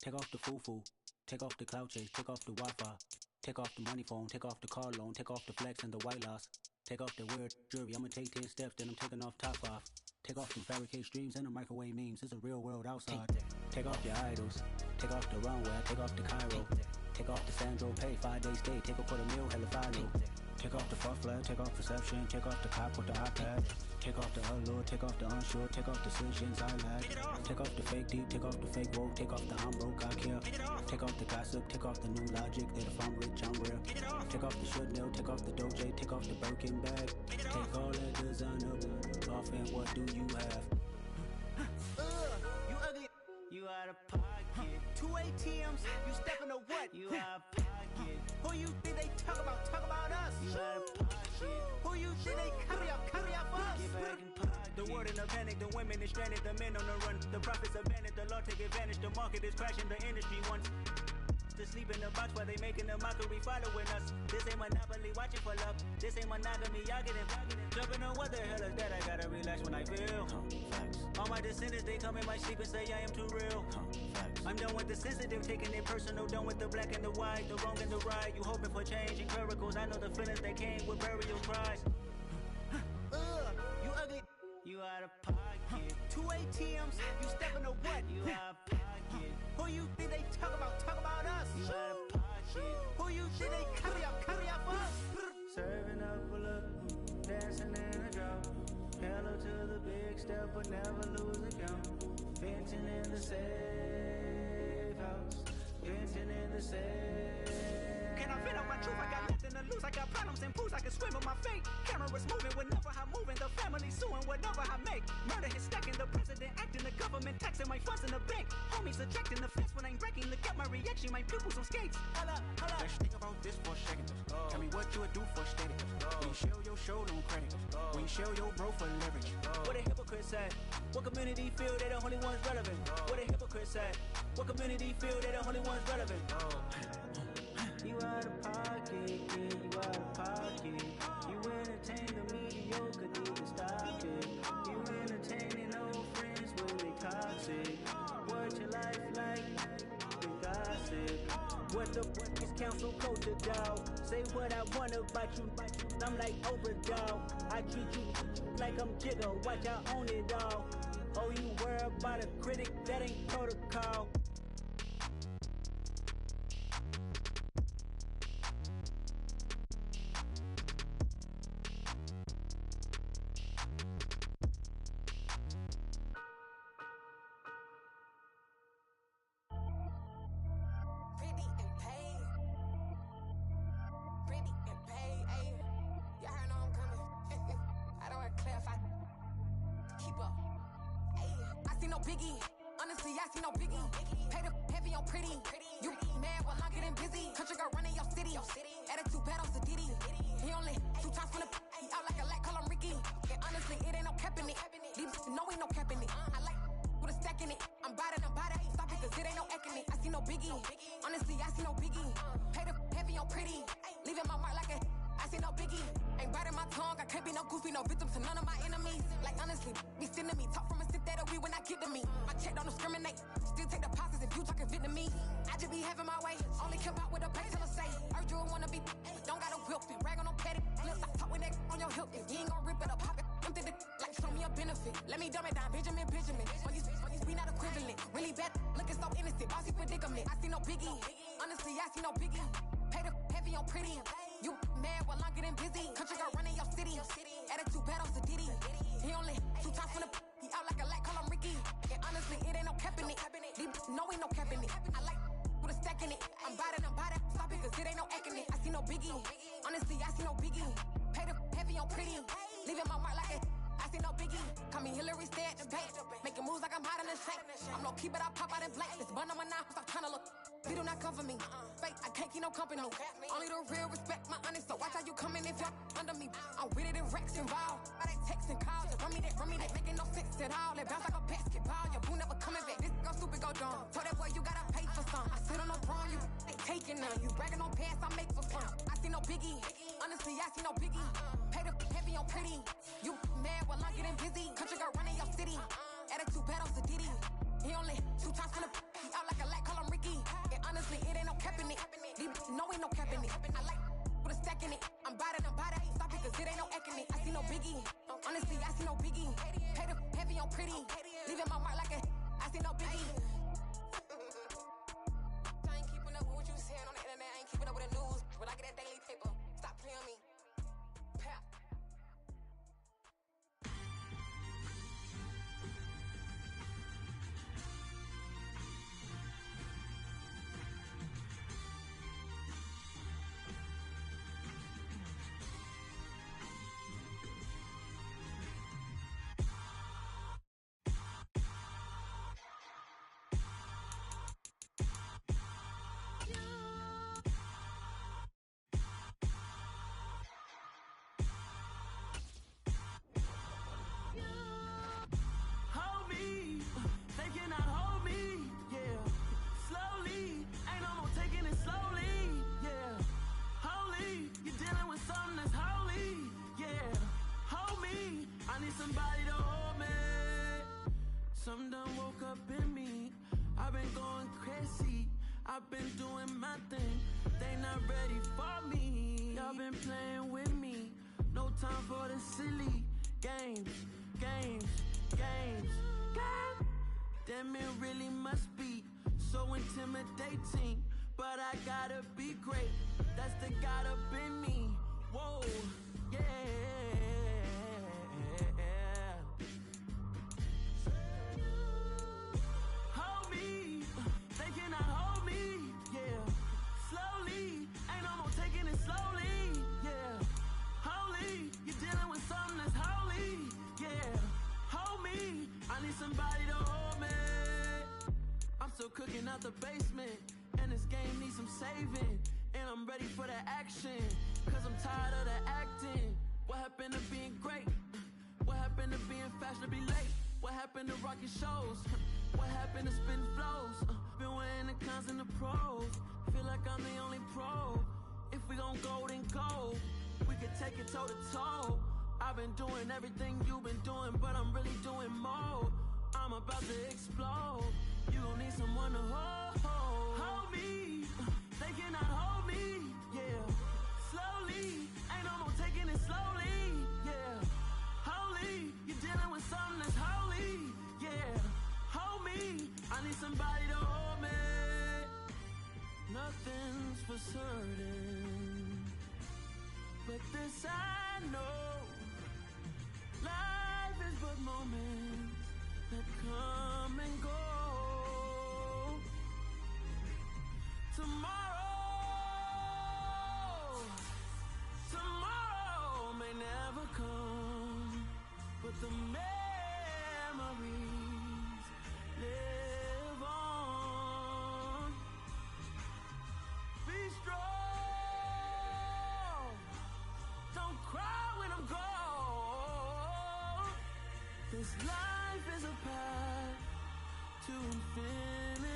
Take off the foo-foo, take off the cloud chase, take off the Wi-Fi, take off the money phone, take off the car loan, take off the flex and the white loss, take off the weird jewelry. I'ma take 10 steps, then I'm taking off top off. Take off them fabricate streams and the microwave memes. It's a real world outside. Take off your idols, take off the runway, take off the Cairo, take off the Sandro Pay, 5-day stay, take a $250,000 hella final. Take off the fuck flag, take off perception, take off the cop with the iPad. Take off the allure, take off the unsure, take off decisions I lack. Take off the fake deep, take off the fake woke, take off the I'm broke, I care. Take off the gossip, take off the new logic that if I'm rich, I'm real. Take off the Chanel, take off the Doja, take off the Birkin bag. Take all that designer off and what do you have? You ugly, you out of pocket. 2 ATMs, you stepping to what? You out of pocket. Who you think they talk about? Talk about us. You out of pocket. Who you think they carry up for us? Get back in pocket. The world in a panic, the women is stranded, the men on the run. The profits abandoned, the law take advantage. The market is crashing, the industry wants to sleep in the box while they making a mockery following us. This ain't monopoly, watching for love. This ain't monogamy, y'all getting jumping on what the hell is that? I gotta relax when I feel. All my descendants, they come in my sleep and say I am too real. I'm done with the sensitive, taking it personal. Done with the black and the white, the wrong and the right. You hoping for change and miracles. I know the feelings that came with burial cries. You ugly, you out of pocket. 2 ATMs, you stepping to what? You out of pocket. Who you think they talk about? Talk about us. You out of pocket. Who you think they carry up for us? Serving up a look, dancing in a drop. Hello to the big step, but never lose a count. Venting in the safe house, venting in the safe. Can I vent out my truth? I got nothing to lose. I got problems and pools. I can swim with my fate. Cameras moving whenever I'm moving. The family suing whatever I make. Murder is stacking. The president acting. The government taxing my funds in the bank. Homies subtracting the fence when I'm breaking. Look at my reaction. My pupils on skates. Holla, holla. Let's think about this for a second. Tell me what you would do for status. When you show your show, don't credit. When you show your bro for leverage. What a hypocrite said. What community feel they the only ones relevant? What a hypocrite said. What community feel they the only ones relevant? You out of pocket, yeah, you out of pocket. You entertain the mediocre, need to stop it. You entertaining old friends when they toxic. What your life like? The gossip. What the fuck is council culture, dawg? Say what I want about you. I'm like Oprah, dawg. I treat you like I'm Jigga. Watch I own it all. Oh, you worry about a critic? That ain't protocol. Only the real respect my honest, so watch how you coming if you're under me. I'm with it in Rex involved. By that text and call, just run me that, making no sense at all. That bounce like a basketball, your boo never coming back. This go stupid, go dumb. Told that boy you gotta pay for some. I sit on no throne, you ain't taking none. You bragging on past, I make for fun. I see see no biggie. Honestly, I see no biggie. Pay the heavy on pretty. You mad while I'm getting busy. Country girl running your city. Attitude bad on Sadidi. He only 2 times from the he out like a light, call him Ricky. And honestly, it ain't no cap in it. No, ain't no cap in it. I like with a stack in it. I'm bad at Stop it, cause it ain't no acting it. I see no biggie. Honestly, I see no biggie. Pay the heavy on pretty. Leaving my mark like a I see no biggie. I ain't keeping up with what you saying on the internet. I ain't keeping up with the news. When I get that daily paper, stop playing on me. Pap. Somebody to hold me. Some done woke up in me. I've been going crazy. I've been doing my thing. They not ready for me. Y'all been playing with me. No time for the silly games. Damn, it really must be so intimidating. But I gotta be great. That's the God up in me. Whoa, yeah. Hold me, they cannot hold me, yeah. Slowly, ain't no more taking it slowly, yeah. Holy, you're dealing with something that's holy, yeah. Hold me, I need somebody to hold me. I'm still cooking out the basement, and this game needs some saving. And I'm ready for the action, cause I'm tired of the acting. What happened to being great? What happened to being fashionably late? What happened to rocking shows? What happened to spitting flows? Been wearing the cons and the pros. Feel like I'm the only pro. If we gon' go, then go. We could take it toe to toe. I've been doing everything you've been doing, but I'm really doing more. I'm about to explode. You gon' need someone to hold me. They cannot hold me, yeah. Slowly, ain't no more taking it slowly, yeah. Holy, you're dealing with something that's holy, yeah. Hold me, I need somebody to hold me. Nothing's for certain, but this I know. Life is but moments that come and go. Tomorrow may never come, but the memories live on. Be strong, don't cry when I'm gone. This life is a path to infinity.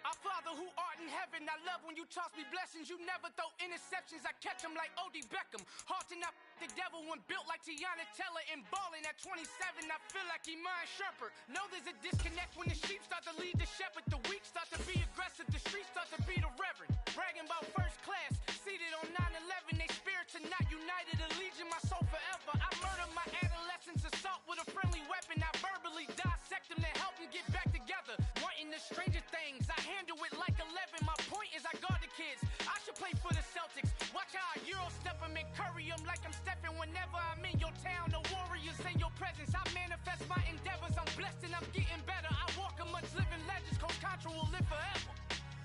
Our Father who art in heaven, I love when you toss me blessings. You never throw interceptions, I catch them like O.D. Beckham. Hard to not the devil when built like Tiana Teller and balling at 27. I feel like Iman Shumpert. Know there's a disconnect when the sheep start to lead the shepherd. The weak start to be aggressive, the streets start to be the reverend. Bragging about first class, seated on 9/11. They spirits are not united, a legion, my soul forever. I murder my adolescence, assault with a friendly weapon. I verbally dissect them to help them get back together. Wanting the stranger things, I handle it like 11. My point is I guard the kids. I should play for the Celtics. Watch how I Euro step them and curry them like I'm stepping. Whenever I'm in your town, the warriors in your presence. I manifest my endeavors. I'm blessed and I'm getting better. I walk amongst living legends. Coach Contra will live forever.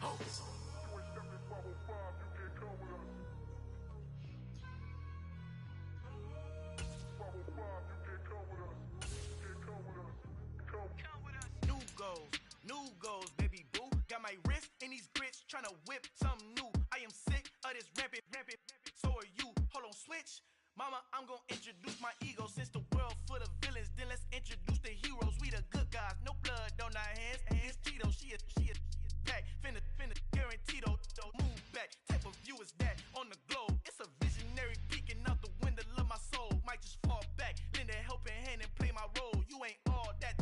Oh. tryna whip something new. I am sick of this rampant. So are you. Hold on, switch. Mama, I'm gonna introduce my ego. Since the world full of villains, then let's introduce the heroes. We the good guys, no blood on our hands. Hands Tito, she is back. Finna guarantee though. Move back. Type of view is that on the globe? It's a visionary peeking out the window of my soul. Might just fall back, lend a helping hand and play my role. You ain't all that.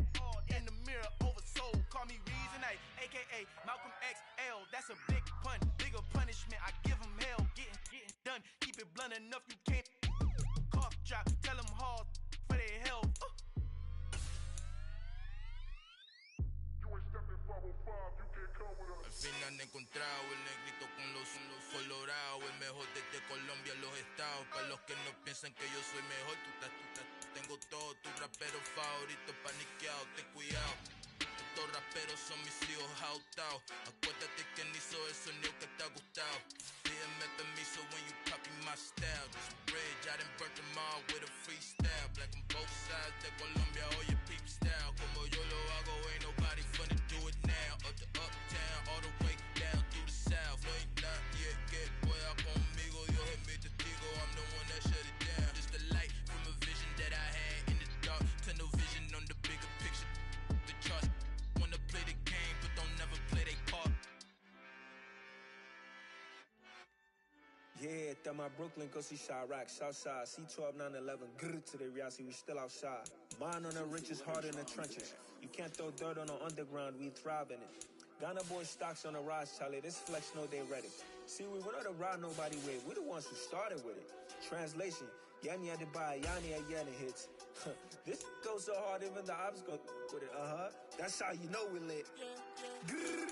In the mirror, oversold. Call me Reason, aka Malcolm XL. That's a big pun, bigger punishment. I give him hell. Getting done. Keep it blunt enough. You can't cough drop. Tell them hard for their health. Al fin han encontrado el negrito con los colorados, el mejor desde Colombia, los estados. Para los que no piensan que yo soy mejor, tengo todo, tu rapero favorito paniqueado, ten cuidado. Estos raperos son mis hijos jautados. Acuérdate quien hizo el sonido que te ha gustado. Pídeme permiso when you copy my style. This bridge, I done burnt them all with a freestyle. Black on both sides de Colombia, oye peep style. Como yo lo hago, ain't nobody finna do it now. Up to uptown, all the way down through the south. No ain't not yet, get pueda conmigo. Dios es mi testigo, I'm the one that shut it down. Just the light from a vision that I had in the dark. Tunnel vision on the bigger picture. The charts wanna play the game, but don't never play their part. Yeah, that my Brooklyn, go see Chirac, Southside, C12, 911, grr to the reality, we still outside. Mine on the richest, heart in the trenches. You can't throw dirt on the underground, we thrive in it. Ghana boys stocks on the rise, Charlie, this flex know they ready. See, we don't to ride nobody with, we the ones who started with it. Translation, Yanni had to buy, Yanni at Yanni hits. This goes so hard, even the ops go with it, That's how you know we lit. Grr,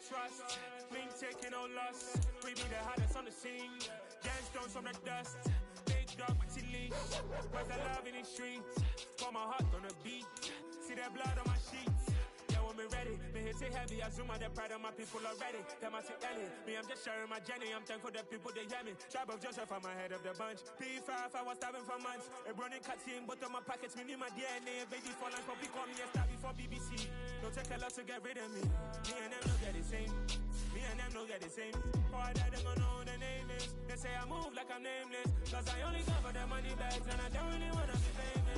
trust, been taking no loss. We be the hottest on the scene. Gemstones from the dust. Big dog with leash. Where's the love in the streets? Got my heart on the beat. See that blood on my sheets. Yeah, when me ready, me hit it heavy. I zoom out the pride of my people already. Them I see Ellie. Me, I'm just sharing my journey. I'm thankful the people they hear me. Tribe of Joseph, I'm ahead of the bunch. P5, I was starving for months. A running cut team, but on my pockets, me need my DNA. Baby for lunch, but call me a star before BBC. Don't take a lot to get rid of me. Me and them don't get the same. Me and them don't get the same. Boy, that they gonna know the name is. They say I move like I'm nameless. Cause I only cover the money bags and I don't really wanna be famous.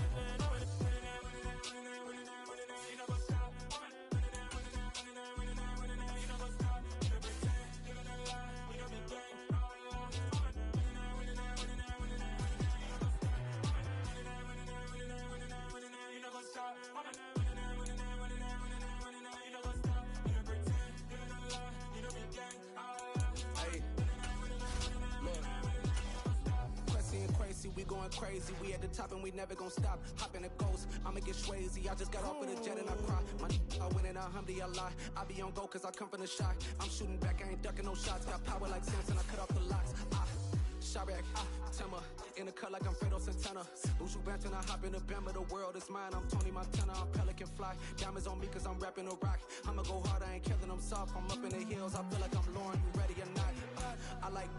We going crazy, we at the top and we never gonna stop. Hop in a ghost, I'ma get swayzy. I just got off of the jet and I cry. I win in a Humvee, I lie. I be on go cause I come from the shot. I'm shooting back, I ain't ducking no shots. Got power like Samson, I cut off the locks. Chirac, Timmer, in the cut like I'm Fredo Santana. Bushu Banton, I hop in the Bama, the world is mine. I'm Tony Montana, I'm Pelican Fly. Diamonds on me cause I'm rapping a rock. I'ma go hard, I ain't killing them soft. I'm up in the hills, I feel like I'm Lauren, you ready or not? I like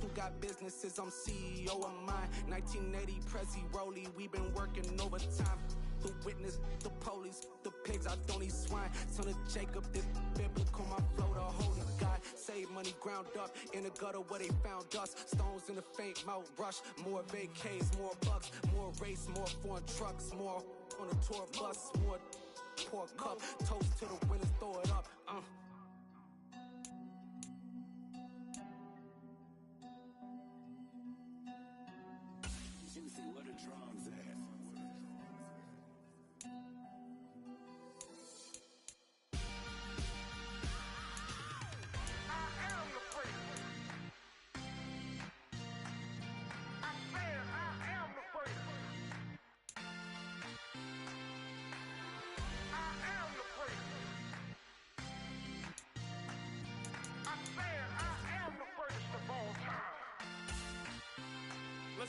who got businesses, I'm CEO of mine. 1980 Prezi Rolly, we been working overtime. The witness, the police, the pigs, I don't eat swine. Son of Jacob, this biblical, my flow, the holy God. Save money ground up in the gutter where they found us. Stones in the faint mouth rush. More vacays, more bucks, more race, more foreign trucks, more on a tour bus, more pour cup. Toast to the winners, throw it up. Juicy, where the drums at?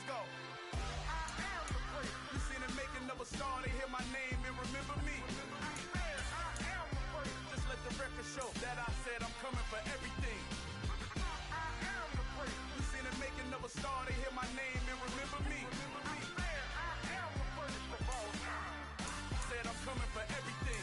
Let's go. I am the great. You seen the making of a star, they hear my name and remember me. I am the great. Just let the record show that I said I'm coming for everything. I am the great. You seen the making of a star, they hear my name and remember me. I am the greatest of all time. Said I'm coming for everything.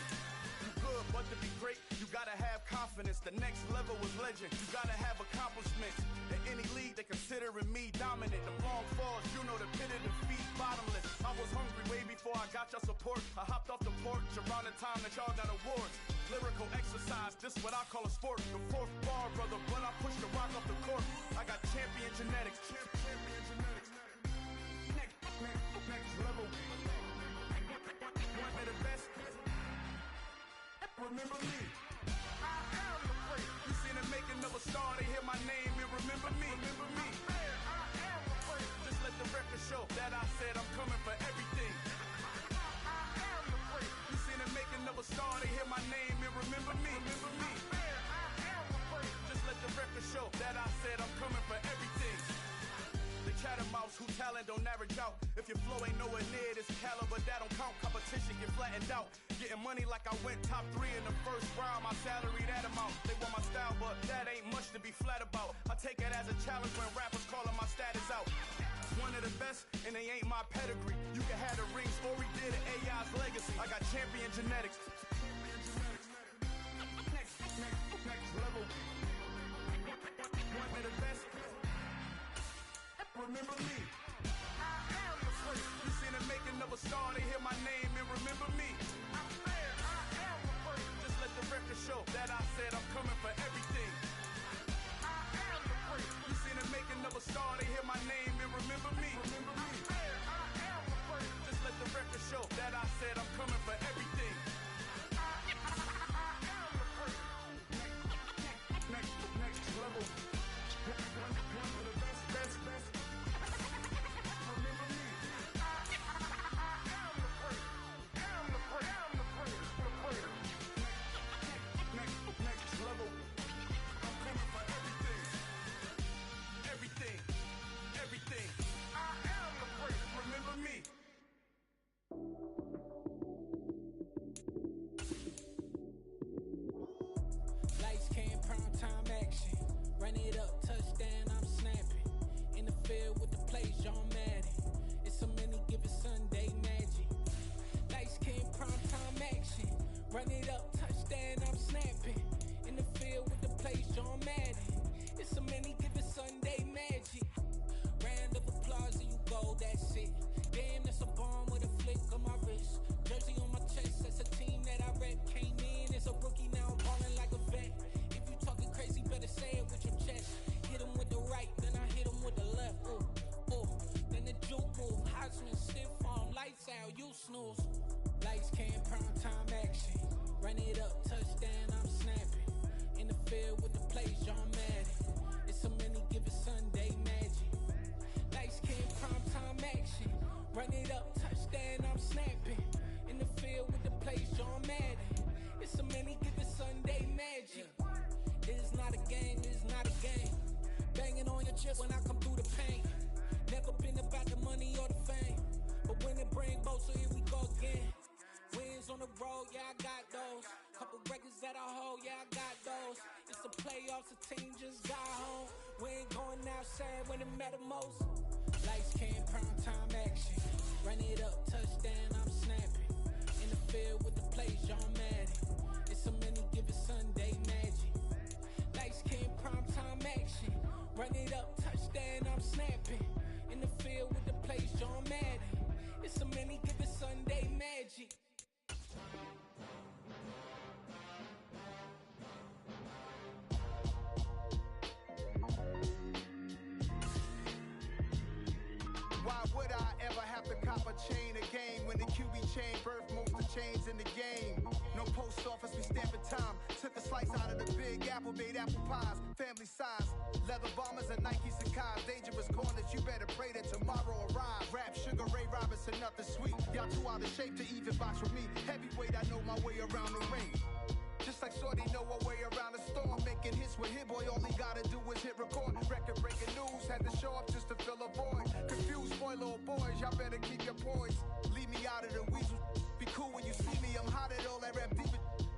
You good, but to be great, you gotta have confidence. The next level was legend. You gotta have accomplishments. In any league, they considering me dominant. The long falls, you know the pit of defeat, bottomless. I was hungry way before I got your support. I hopped off the porch around the time that y'all got awards. Lyrical exercise, this what I call a sport. The fourth bar, brother, when I push the rock off the court. I got champion genetics. Champion genetics. Next level. One of the best. Remember me. I am the great. You seen the making of a star, they hear my name and remember me. Remember me. I am the great. Just let the record show that I said I'm coming for everything. I am the great. You seen the making of a star, they hear my name and remember me. Remember me. I am the great. Just let the record show that I said I'm coming for everything. The chattermouse who talent don't average out. If your flow ain't nowhere near this caliber, that don't count. Competition get flattened out. Getting money like I went top 3 in the first round. My salary that amount. They want my style, but that ain't much to be flat about. I take it as a challenge when rappers calling my status out. One of the best, and they ain't my pedigree. You can have the rings, or we did an AI's legacy. I got champion genetics. Next level. One of the best. Remember me. I am the great. You seen the making of a star, they hear my name and remember me. I am the great. Just let the record show that I said I'm coming for everything. I am the great. You seen the making of a star, they hear my name and remember me. Remember me. I am the great. Just let the record show that I said I'm coming for everything. I am the great. Next level. One of the best. Lights, cam, prime time action. Run it up, touchdown, I'm snapping. In the field with the plays, John Madden. It's a many given Sunday magic. Lights, cam, prime time action. Run it up, touchdown, I'm snapping. In the field with the plays, John Madden. It's a many given Sunday magic. Round of applause and you go, that's it. Damn, that's a bomb with a flick on my wrist. Jersey on my chest, that's a team that I rep. Came in as a rookie, now I'm balling like a vet. If you talking crazy, better say it with your chest. Hit him with the right, then I hit him with the left. Then the juke move, Heisman, stiff arm, lights out, you snooze. Lights, cam, prime time action. Run it up, touchdown, I'm snapping. In the field with the plays, John Madden. It's a many given Sunday magic. Lights, cam, prime time action. Run it up, touchdown, I'm snapping. In the field with the plays, John Madden. It's a many given Sunday magic. It is not a game, it is not a game. Banging on your chest when I come through the pain. Never been about the money or the fame. But when it bring both, so here we go again. Wins on the road, yeah, I got those. Couple records that I hold, yeah, I got those. It's the playoffs, the team just got home. We ain't going outside when it matter most. Lights, cam, prime time action. Run it up, touchdown, I'm snapping. In the field with the plays, John Madden. It's a many given Sunday magic. Lights, cam, prime time action. Run it up, touchdown, I'm snapping. In the field with the plays, John Madden. It's a many given Sunday magic. Why would I ever have to cop a chain again when the QB chain birth most of chains in the game? No post office, we stamping time. Took a slice out of the big apple, made apple pies, family size. Leather bombers and Nike Sacai's. Dangerous corners, you better pray that tomorrow arrives. Rap, Sugar Ray Robinson, nothing sweet. Y'all too out of shape to even box with me. Heavyweight, I know my way around the ring. Just like Shorty know her way around the storm. Making hits with Hit Boy, all he gotta do is hit record. Record breaking news, had to show up just to fill a void. Confused boy, little boys, y'all better keep your poise. Leave me out of the weasel. Be cool when you see me, I'm hot at all that rap deep.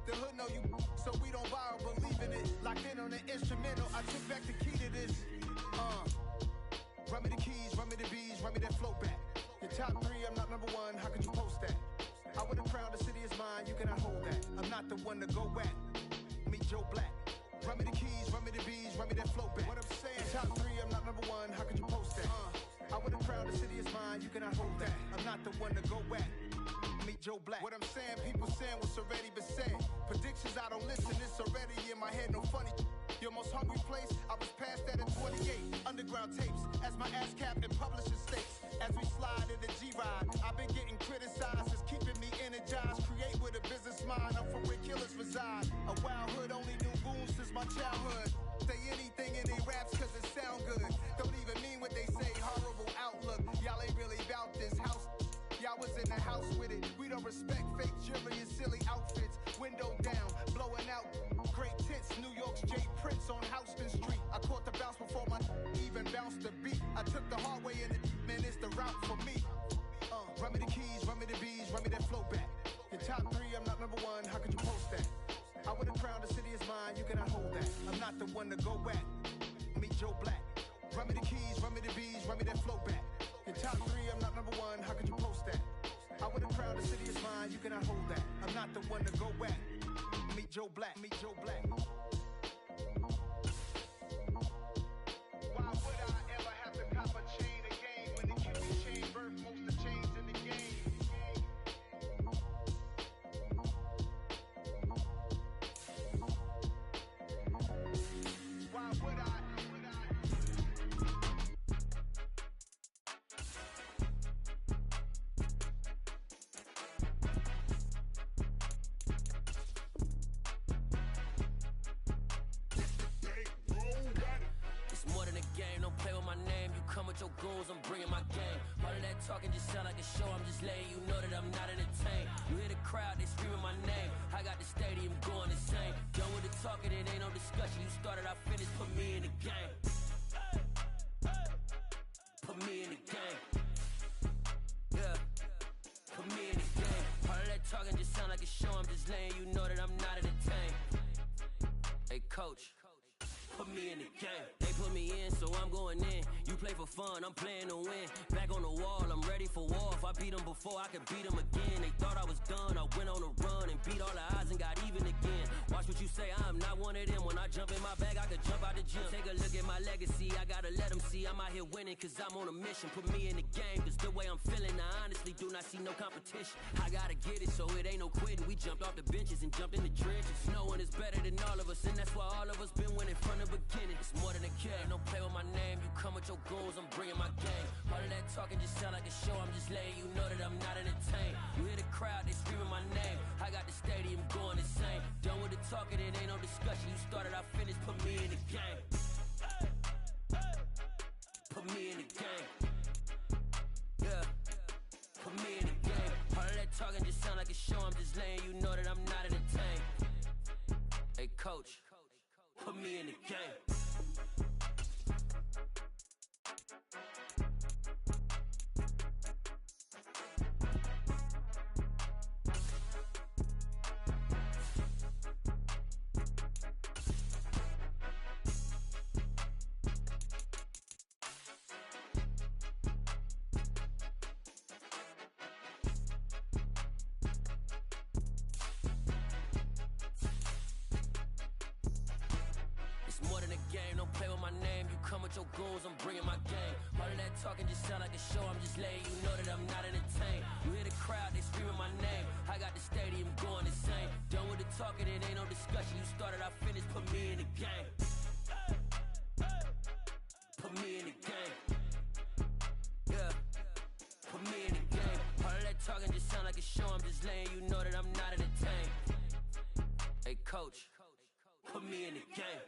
The hood know you, so we don't buy or believe in it. Locked in on the instrumental, I took back the key to this. Run me the keys, run me the bees, run me that flow back. Your top 3, I'm not number 1, how could you post that? I would've crowned the city is mine, you cannot hold that. I'm not the one to go at. Meet Joe Black. Run me the keys, run me the bees, run me that flow back. What I'm saying, top 3, I'm not number 1, how could you post that? I would've crowned the city is mine, you cannot hold that. I'm not the one to go at. Meet Joe Black. What I'm saying, people saying what's already been said. Predictions, I don't listen, it's already in my head, no funny. Your most hungry place, I was past that in 28. Underground tapes, as my ass cap and publishing states. As we slide in the G-Ride, I've been getting criticized, it's keeping me energized. Create with a business mind, I'm from where killers reside. A wild hood, only knew goons since my childhood. Say anything in they raps cause it sound good. Don't even mean what they say, horrible outlook. Y'all ain't really about this house. Y'all was in the house with it. We don't respect fake jewelry and silly outfits. Window down, blowing out. Great tits, New York's J. Prince on Houston Street. I caught the bounce before my even bounced the beat. I took the hard way in it, man, it's the route for me. Run me the keys, run me the bees, run me that flow back. Your top 3, I'm not number 1, how could you post that? I would've crowned the city is mine, you cannot hold that. I'm not the one to go at. Meet Joe Black. Run me the keys, run me the bees, run me that flow back. Your top 3, I'm not number 1, how could you post that? I would've crowned the city is mine, you cannot hold that. I'm not the one to go at. Meet Joe Black, meet Joe Black. Why would I ever have to cop a chain again when the QB chain birth most of the chains in the game? Why would I? Your goals, I'm bringing my game. All of that talking just sound like a show. I'm just letting you know that I'm not entertained. You hear the crowd, they screaming my name. I got the stadium going insane. Done with the talking, it ain't no discussion. You started, I finished, put me in the game. Put me in the game. Yeah, put me in the game. All of that talking just sound like a show. I'm just letting you know that I'm not entertained. Hey, coach, put me in the game. They put me in, so I'm going in. You play for fun, I'm playing to win. Back on the wall, I'm ready for war. If I beat them before, I could beat them again. They thought I was done, I went on a run and beat all the odds and got even again. Watch what you say, I'm not one of them. When I jump in my bag, I could jump out the gym. Take a look at my legacy, I gotta let them see I'm out here winning, cause I'm on a mission. Put me in the game, cause the way I'm feeling, I honestly do not see no competition. I gotta get it, so it ain't no quitting. We jumped off the benches and jumped in the trenches. No one is better than all of us, and that's why all of us been winning from the beginning. It's more than a game, don't play with my name. You come with your goals, I'm bringing my game. All of that talking just sound like a show. I'm just letting you know that I'm not entertained. You hear the crowd, they screaming my name. I got the stadium going insane. Done with the talking, it ain't no discussion. You started, I finished, put me in the game. Put me in the game. Yeah, put me in the game. All of that talking just sound like a show. I'm just letting you know that I'm not entertained. Hey, coach, put me in the game. Your goals, I'm bringing my game. All of that talking just sound like a show. I'm just letting you know that I'm not entertained. You hear the crowd, they screaming my name. I got the stadium going insane. Done with the talking, it ain't no discussion. You started, I finished, put me in the game. Put me in the game. Yeah, put me in the game. All of that talking just sound like a show. I'm just letting you know that I'm not entertained. Hey, coach, put me in the game.